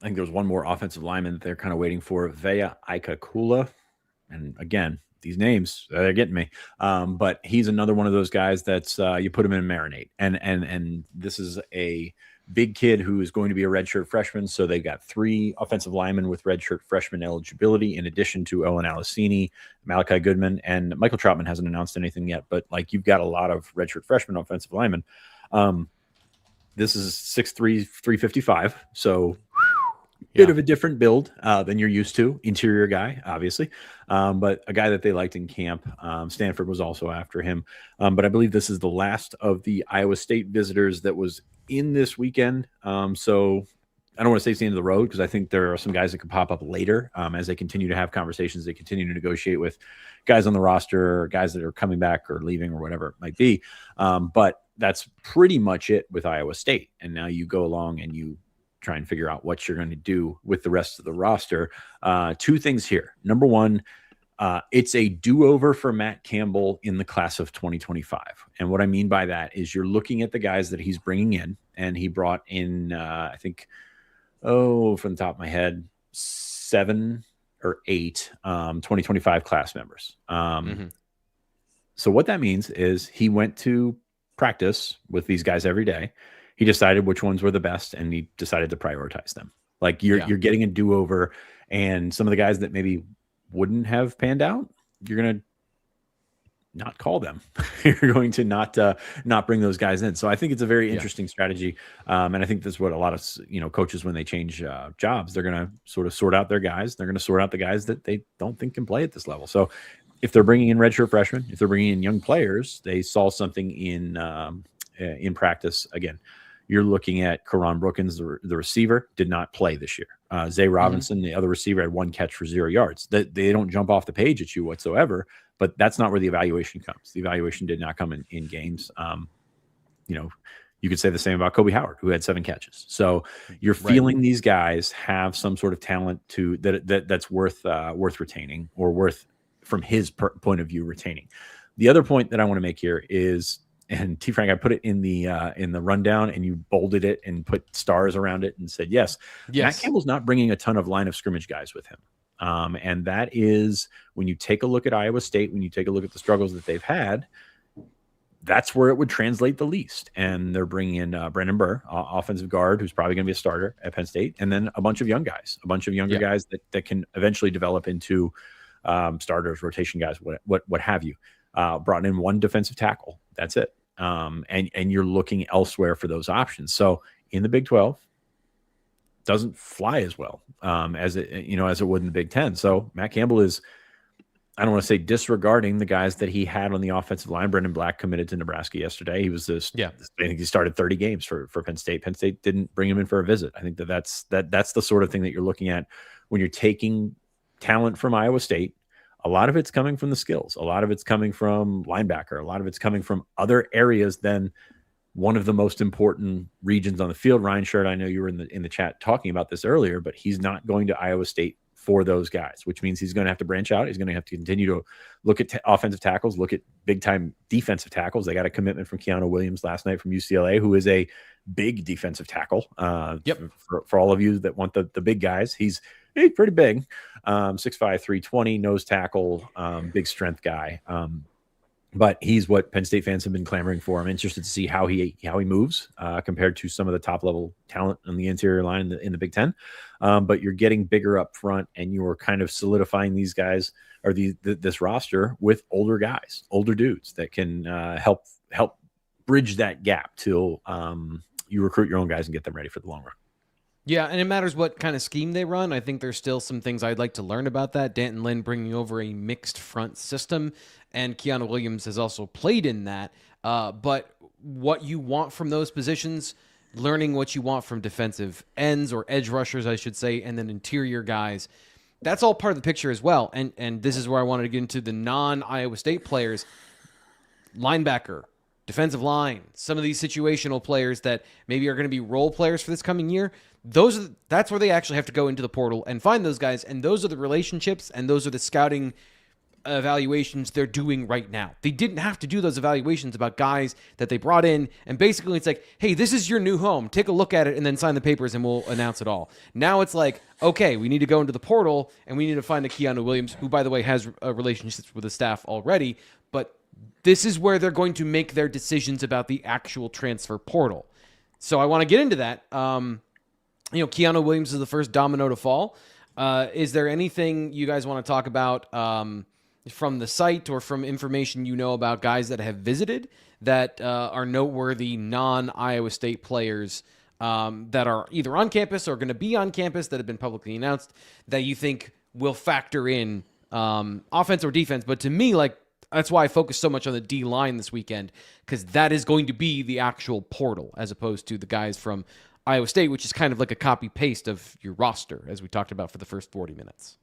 think there was one more offensive lineman that they're kind of waiting for, Vea Aikakula. And again, these names, they're getting me. But he's another one of those guys that's you put him in a marinade. And this is a big kid who is going to be a redshirt freshman. So they got 3 offensive linemen with redshirt freshman eligibility, in addition to Owen Alicini, Malachi Goodman, and Michael Troutman hasn't announced anything yet, but like you've got a lot of redshirt freshman offensive linemen. This is 6'3", 355. So bit of a different build than you're used to. Interior guy, obviously, but a guy that they liked in camp. Stanford was also after him. But I believe this is the last of the Iowa State visitors that was in this weekend. So I don't want to say it's the end of the road, because I think there are some guys that could pop up later as they continue to have conversations. They continue to negotiate with guys on the roster, or guys that are coming back or leaving or whatever it might be. But that's pretty much it with Iowa State. And now you go along and you try and figure out what you're going to do with the rest of the roster. 2 things here. Number one, it's a do-over for Matt Campbell in the class of 2025. And what I mean by that is you're looking at the guys that he's bringing in, and he brought in, I think, from the top of my head, 7 or 8 2025 class members. So what that means is he went to practice with these guys every day. He decided which ones were the best, and he decided to prioritize them. Like you're getting a do-over, and some of the guys that maybe wouldn't have panned out, you're going to not call them. You're going to not bring those guys in. So I think it's a very interesting strategy. And I think that's what a lot of, coaches, when they change jobs, they're going to sort of sort out their guys. They're going to sort out the guys that they don't think can play at this level. So if they're bringing in redshirt freshmen, if they're bringing in young players, they saw something in practice. Again, you're looking at Karan Brookins, the receiver, did not play this year. Zay Robinson, the other receiver, had 1 catch for 0 yards. They don't jump off the page at you whatsoever, but that's not where the evaluation comes. The evaluation did not come in games. You could say the same about Kobe Howard, who had 7 catches. So you're feeling these guys have some sort of talent that's worth retaining, or worth, from his point of view, retaining. The other point that I want to make here is, and T. Frank, I put it in the rundown, and you bolded it and put stars around it and said, yes. Matt Campbell's not bringing a ton of line of scrimmage guys with him. And that is, when you take a look at Iowa State, when you take a look at the struggles that they've had, that's where it would translate the least. And they're bringing in Brendan Burr, offensive guard, who's probably going to be a starter at Penn State, and then a bunch of young guys, a bunch of younger guys that can eventually develop into starters, rotation guys, what have you. Brought in 1 defensive tackle. That's it. And you're looking elsewhere for those options. So in the Big 12, doesn't fly as well as it would in the Big 10. So Matt Campbell is, I don't want to say disregarding the guys that he had on the offensive line. Brendan Black committed to Nebraska yesterday. He was I think he started 30 games for Penn State. Penn State didn't bring him in for a visit. I think that's the sort of thing that you're looking at when you're taking talent from Iowa State. A lot of it's coming from the skills. A lot of it's coming from linebacker. A lot of it's coming from other areas than one of the most important regions on the field. Ryan Shirt, I know you were in the chat talking about this earlier, but he's not going to Iowa State for those guys, which means he's going to have to branch out. He's going to have to continue to look at offensive tackles, look at big-time defensive tackles. They got a commitment from Keanu Williams last night from UCLA, who is a big defensive tackle. For all of you that want the big guys, he's pretty big. 6'5", 320, nose tackle, big strength guy. But he's what Penn State fans have been clamoring for. I'm interested to see how he moves compared to some of the top level talent on the interior line in the Big Ten. But you're getting bigger up front, and you're kind of solidifying these guys, or this roster, with older guys, older dudes that can help bridge that gap till you recruit your own guys and get them ready for the long run. Yeah, and it matters what kind of scheme they run. I think there's still some things I'd like to learn about that. Danton Lynn bringing over a mixed front system, and Keanu Williams has also played in that. But what you want from those positions, learning what you want from defensive ends or edge rushers, I should say, and then interior guys, that's all part of the picture as well. And this is where I wanted to get into the non-Iowa State players, linebacker, defensive line, some of these situational players that maybe are going to be role players for this coming year. That's where they actually have to go into the portal and find those guys. And those are the relationships and those are the scouting evaluations they're doing right now. They didn't have to do those evaluations about guys that they brought in. And basically it's like, hey, this is your new home. Take a look at it and then sign the papers and we'll announce it all. Now it's like, okay, we need to go into the portal and we need to find a Keanu Williams, who, by the way, has relationships with the staff already. But this is where they're going to make their decisions about the actual transfer portal. So I want to get into that. Keanu Williams is the first domino to fall. Is there anything you guys want to talk about from the site or from information you know about guys that have visited that are noteworthy non-Iowa State players that are either on campus or going to be on campus that have been publicly announced that you think will factor in offense or defense? But to me, that's why I focus so much on the D line this weekend, because that is going to be the actual portal as opposed to the guys from Iowa State, which is kind of like a copy paste of your roster, as we talked about for the first 40 minutes.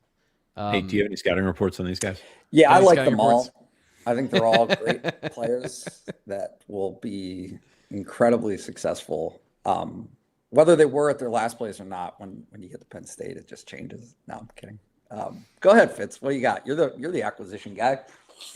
Hey, do you have any scouting reports on these guys? Yeah, I like them all. I think they're all great players that will be incredibly successful. Whether they were at their last place or not, when you get to Penn State, it just changes. No, I'm kidding. Go ahead, Fitz. What do you got? You're the acquisition guy.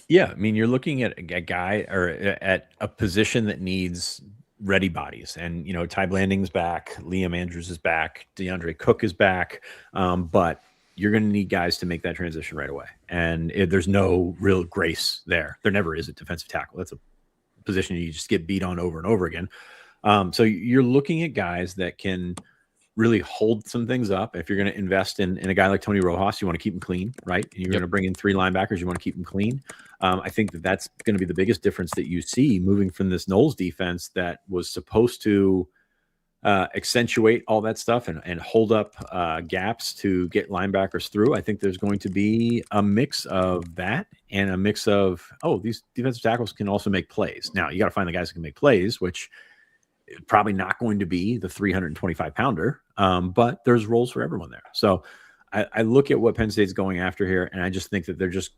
Yeah, I mean, you're looking at a guy or at a position that needs ready bodies, and Ty Blanding's back, Liam Andrews is back, DeAndre Cook is back, but you're going to need guys to make that transition right away, and there's no real grace there. There never is at defensive tackle. That's a position you just get beat on over and over again. So you're looking at guys that can really hold some things up. If you're going to invest in a guy like Tony Rojas, you want to keep him clean, right? And you're going to bring in 3 linebackers, you want to keep him clean. I think that's going to be the biggest difference that you see moving from this Knowles defense that was supposed to accentuate all that stuff and hold up gaps to get linebackers through. I think there's going to be a mix of that and a mix of, these defensive tackles can also make plays. Now, you got to find the guys who can make plays, which is probably not going to be the 325-pounder, but there's roles for everyone there. So I look at what Penn State's going after here, and I just think that they're just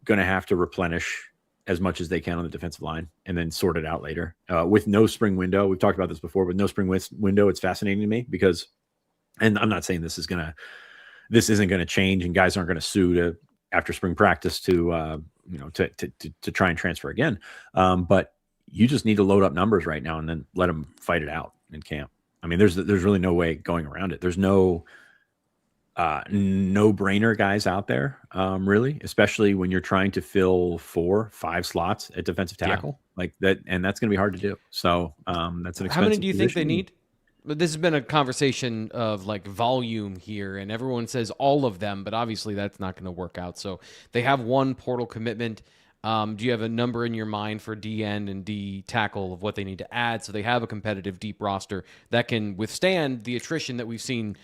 going to have to replenish as much as they can on the defensive line and then sort it out later. With no spring window, we've talked about this before, but no spring window, it's fascinating to me because, and I'm not saying this isn't going to change and guys aren't going to sue after spring practice to try and transfer again. But you just need to load up numbers right now and then let them fight it out in camp. I mean, there's really no way going around it. There's no brainer guys out there, really, especially when you're trying to fill 4-5 slots at defensive tackle like that. And that's going to be hard to do. So that's an expensive How many do you think they position. need? But this has been a conversation of volume here, and everyone says all of them, but obviously that's not going to work out. So they have one portal commitment. Do you have a number in your mind for D end and D tackle of what they need to add so they have a competitive deep roster that can withstand the attrition that we've seen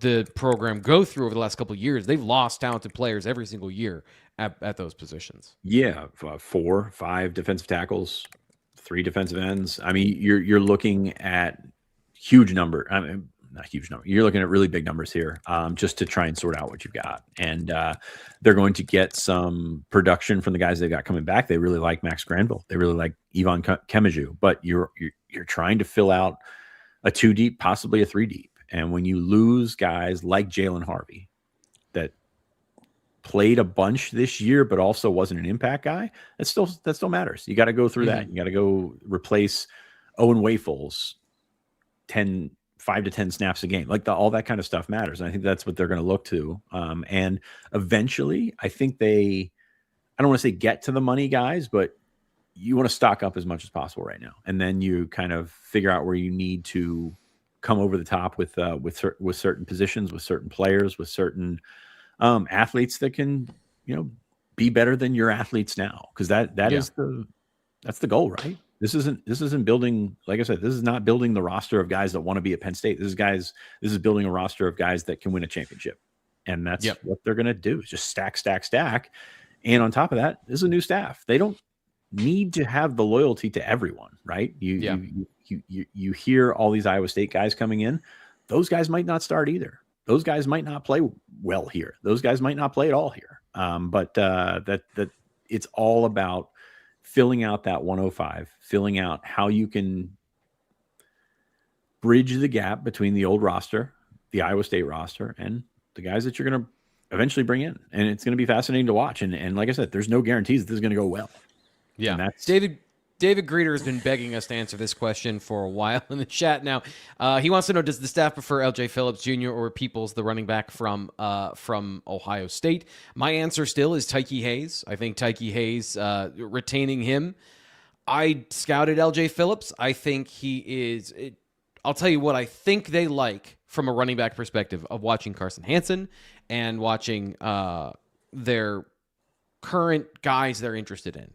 the program go through over the last couple of years? They've lost talented players every single year at those positions. Yeah, 4-5 defensive tackles, 3 defensive ends. I mean, you're looking at huge number. I mean, not huge number. You're looking at really big numbers here, just to try and sort out what you've got. And they're going to get some production from the guys they've got coming back. They really like Max Granville. They really like Yvonne Kemaju. But you're trying to fill out a 2 deep, possibly a 3 deep. And when you lose guys like Jalen Harvey that played a bunch this year, but also wasn't an impact guy, that still matters. You got to go through that. You got to go replace Owen Wafels 5 to 10 snaps a game. All that kind of stuff matters. And I think that's what they're going to look to. And eventually, I think I don't want to say get to the money guys, but you want to stock up as much as possible right now. And then you kind of figure out where you need to come over the top with certain positions, with certain players, with certain athletes that can, be better than your athletes now. Because that's the goal, right? This isn't building, like I said, this is not building the roster of guys that want to be at Penn State. This is building a roster of guys that can win a championship. And that's what they're going to do, is just stack, stack, stack. And on top of that, this is a new staff. They don't need to have the loyalty to everyone, right? You hear all these Iowa State guys coming in. Those guys might not start either. Those guys might not play well here. Those guys might not play at all here. But that it's all about filling out that 105, filling out how you can bridge the gap between the old roster, the Iowa State roster, and the guys that you're going to eventually bring in. And it's going to be fascinating to watch. And like I said, there's no guarantees that this is going to go well. Yeah. And that's David Greeter has been begging us to answer this question for a while in the chat. Now, he wants to know, does the staff prefer L.J. Phillips Jr. or Peoples, the running back from Ohio State? My answer still is Tyke Hayes. I think Tyke Hayes, retaining him. I scouted L.J. Phillips. I think he is I'll tell you what I think they like from a running back perspective of watching Carson Hansen and watching their current guys they're interested in.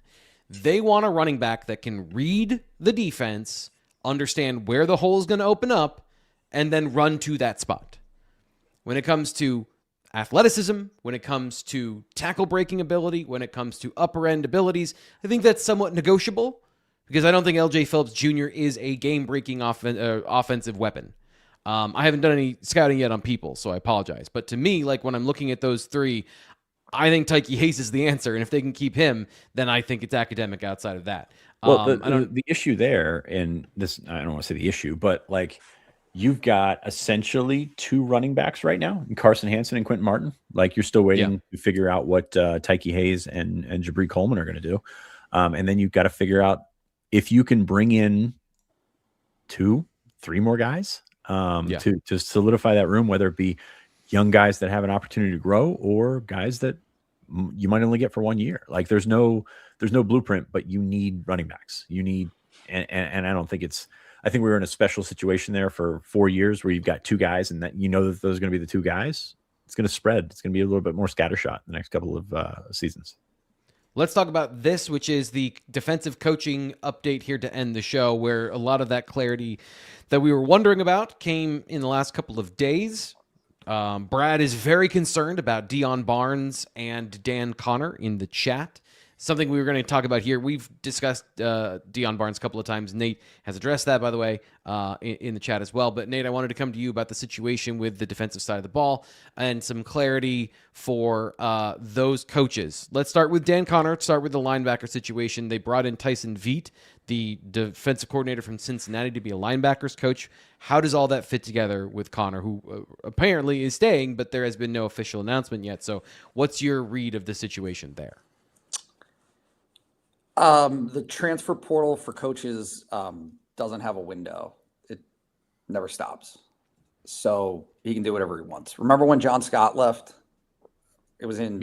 They want a running back that can read the defense, understand where the hole is going to open up, and then run to that spot. When it comes to athleticism, when it comes to tackle breaking ability, when it comes to upper end abilities, I think that's somewhat negotiable because I don't think L.J. Phillips Jr. is a game-breaking offensive weapon. I haven't done any scouting yet on people, so I apologize. But to me, like when I'm looking at those three, I think Tyke Hayes is the answer, and if they can keep him, then I think it's academic outside of that. Well, the issue there, and this, I don't want to say the issue, but like you've got essentially two running backs right now, Carson Hansen and Quentin Martin. Like you're still waiting to figure out what Tyke Hayes and Jabri Coleman are going to do. And then you've got to figure out if you can bring in 2-3 more guys to solidify that room, whether it be young guys that have an opportunity to grow or guys that you might only get for 1 year. Like there's no blueprint, but you need running backs. You need, and I don't think I think we were in a special situation there for 4 years where you've got two guys and that that those are going to be the two guys. It's going to spread. It's going to be a little bit more scattershot the next couple of seasons. Let's talk about this, which is the defensive coaching update here to end the show, where a lot of that clarity that we were wondering about came in the last couple of days. Brad is very concerned about Dion Barnes and Dan Connor in the chat. Something we were going to talk about here. We've discussed Dion Barnes a couple of times. Nate has addressed that, by the way, in the chat as well. But Nate, I wanted to come to you about the situation with the defensive side of the ball and some clarity for those coaches. Let's start with Dan Connor. Start with the linebacker situation. They brought in Tyson Veet, the defensive coordinator from Cincinnati, to be a linebackers coach. How does all that fit together with Connor, who apparently is staying, but there has been no official announcement yet? So what's your read of the situation there? The transfer portal for coaches doesn't have a window. It never stops. So he can do whatever he wants. Remember when John Scott left? It was in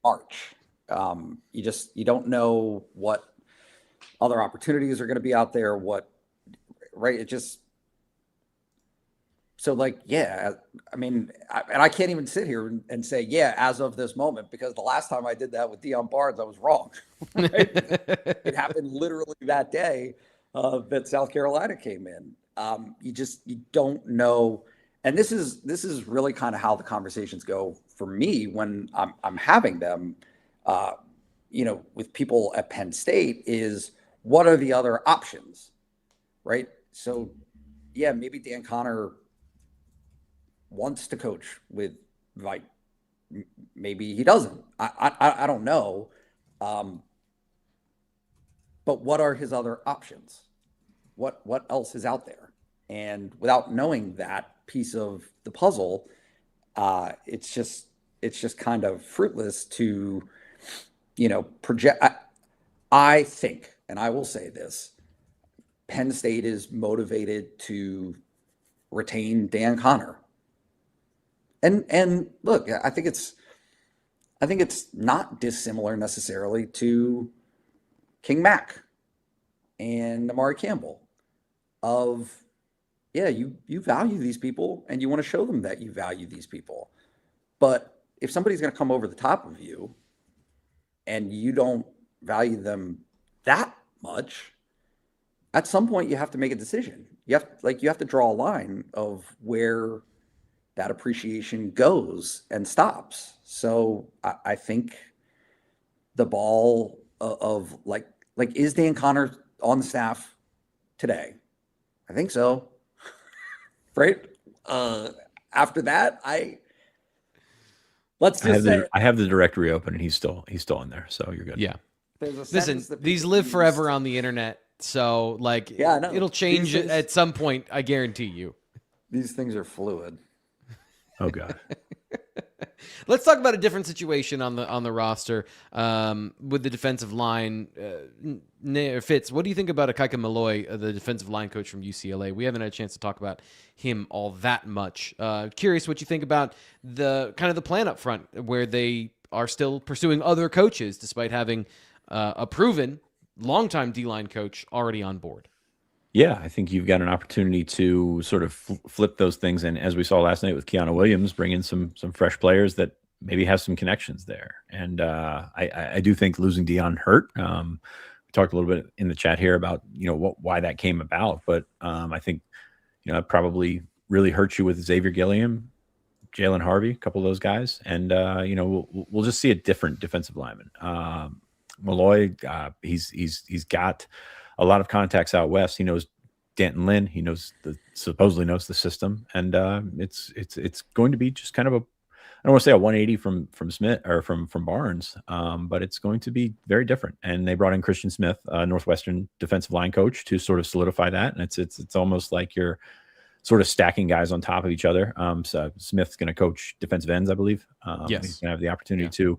March. You don't know what other opportunities are going to be out there. So like, I mean, I can't even sit here and say, as of this moment, because the last time I did that with Dion Barnes, I was wrong. Right? It happened literally that day that South Carolina came in. You don't know. And this is really kind of how the conversations go for me when I'm having them, with people at Penn State is what are the other options, right? So maybe Dan Connor wants to coach with Vite. Maybe he doesn't. I don't know. But what are his other options? What else is out there? And without knowing that piece of the puzzle, it's just kind of fruitless to, project. I think, and I will say this, Penn State is motivated to retain Dan Connor. And look, I think it's not dissimilar necessarily to King Mack and Amari Campbell you value these people and you want to show them that you value these people. But if somebody's going to come over the top of you and you don't value them that much, at some point you have to make a decision. You have to draw a line of where that appreciation goes and stops. So I think the ball of like is Dan Connor on the staff today? I think so. Right. After that, I have the directory open and he's still in there. So you're good. Yeah. Listen, these live forever on the internet. So like, it'll change at some point. I guarantee you. These things are fluid. Oh God. Let's talk about a different situation on the roster with the defensive line. Fitz, what do you think about Akaika Malloy, the defensive line coach from UCLA? We haven't had a chance to talk about him all that much. Curious what you think about the kind of the plan up front, where they are still pursuing other coaches despite having a proven longtime D-line coach already on board. Yeah, I think you've got an opportunity to sort of flip those things. And as we saw last night with Keanu Williams, bring in some fresh players that maybe have some connections there. And I do think losing Dion hurt. We talked a little bit in the chat here about, why that came about. But I think, it probably really hurt you with Xavier Gilliam, Jalen Harvey, a couple of those guys. And, we'll just see a different defensive lineman. Malloy, he's got a lot of contacts out west. He knows Danton Lynn. He supposedly knows the system, and it's going to be just kind of I don't want to say a 180 from Smith or from Barnes, but it's going to be very different. And they brought in Christian Smith, Northwestern defensive line coach, to sort of solidify that. And it's almost like you're sort of stacking guys on top of each other. So Smith's going to coach defensive ends, I believe. Yes, he's going to have the opportunity to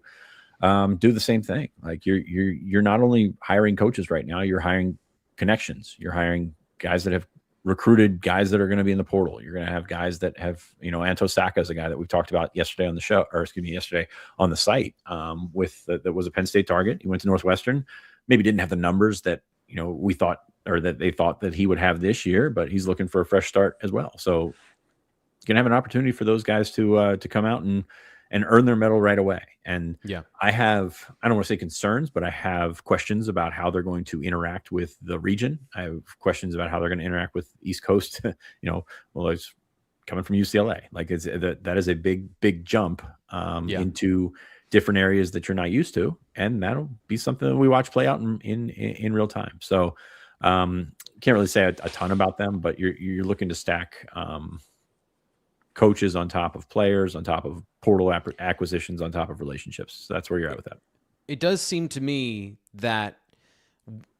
do the same thing. Like you're not only hiring coaches right now, you're hiring connections. You're hiring guys that have recruited guys that are going to be in the portal. You're going to have guys that have, Anto Saka is a guy that we talked about yesterday on the show, yesterday on the site, that was a Penn State target. He went to Northwestern, maybe didn't have the numbers that, we thought, or that they thought that he would have this year, but he's looking for a fresh start as well. So you're going to have an opportunity for those guys to come out and earn their medal right away. And I don't want to say concerns, but I have questions about how they're going to interact with the region. I have questions about how they're going to interact with East Coast. It's coming from UCLA. Like that is a big jump into different areas that you're not used to. And that'll be something that we watch play out in real time. So can't really say a ton about them, but you're looking to stack coaches on top of players, on top of portal acquisitions, on top of relationships. So that's where you're at with that. It does seem to me that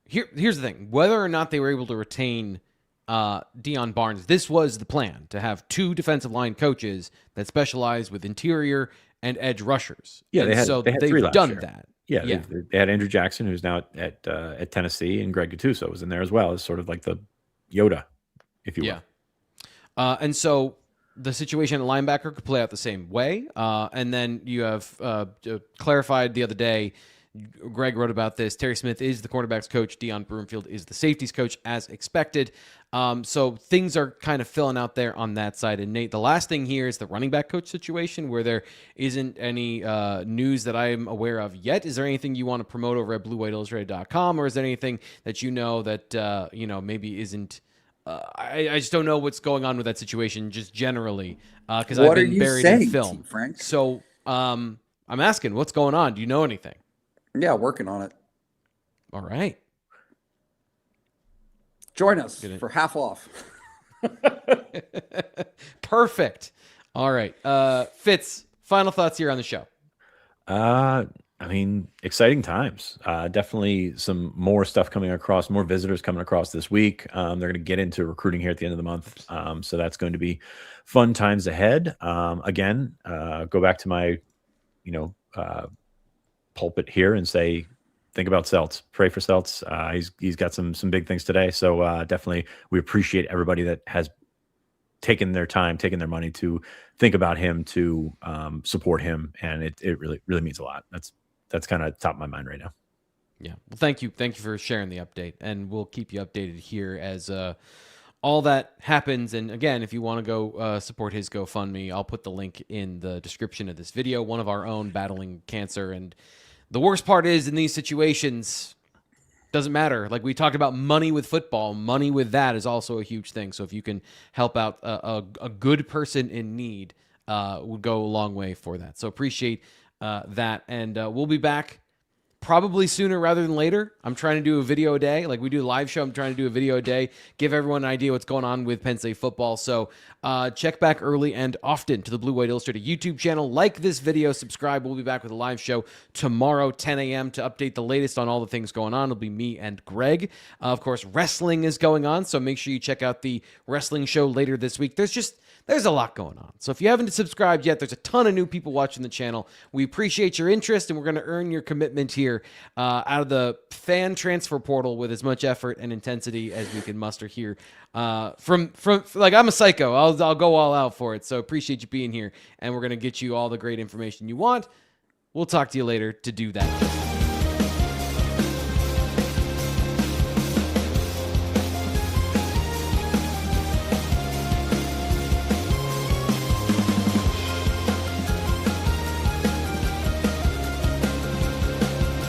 here's the thing: whether or not they were able to retain Dion Barnes, this was the plan, to have two defensive line coaches that specialize with interior and edge rushers. Yeah, they've done that. Yeah, they had Andrew Jackson, who's now at Tennessee, and Greg Gattuso was in there as well, as sort of like the Yoda, if you will. And so the situation at linebacker could play out the same way. And then you have clarified the other day, Greg wrote about this, Terry Smith is the cornerbacks coach, Deion Broomfield is the safeties coach, as expected. So things are kind of filling out there on that side. And Nate, the last thing here is the running back coach situation, where there isn't any news that I'm aware of yet. Is there anything you want to promote over at BlueWhiteIllustrated.com, or is there anything that that maybe isn't? I just don't know what's going on with that situation, just generally, because I've been buried in film. Frank? So I'm asking, what's going on? Do you know anything? Yeah, working on it. All right. Join us for half off. Perfect. All right. Fitz, final thoughts here on the show. Exciting times. Definitely some more stuff coming across, more visitors coming across this week. They're going to get into recruiting here at the end of the month. So that's going to be fun times ahead. Again, go back to my, pulpit here and say, think about Celts, pray for Celts. He's got some big things today. So definitely we appreciate everybody that has taken their time, taken their money to think about him, to support him. And it really, really means a lot. That's kind of top of my mind right now. Yeah. Well, thank you. Thank you for sharing the update, and we'll keep you updated here as all that happens. And again, if you want to go support his GoFundMe, I'll put the link in the description of this video. One of our own battling cancer. And the worst part is, in these situations, Doesn't matter. Like we talked about money with football, money with that is also a huge thing. So if you can help out a good person in need, would go a long way for that. So appreciate that. And we'll be back probably sooner rather than later. I'm trying to do a video a day. Like we do a live show, I'm trying to do a video a day, give everyone an idea what's going on with Penn State football. So check back early and often to the Blue White Illustrated YouTube channel. Like this video, subscribe. We'll be back with a live show tomorrow, 10 a.m. to update the latest on all the things going on. It'll be me and Greg. Of course, wrestling is going on, so make sure you check out the wrestling show later this week. There's a lot going on. So if you haven't subscribed yet, there's a ton of new people watching the channel. We appreciate your interest, and we're going to earn your commitment here out of the fan transfer portal with as much effort and intensity as we can muster here. From like, I'm a psycho. I'll go all out for it. So appreciate you being here, and we're going to get you all the great information you want. We'll talk to you later to do that.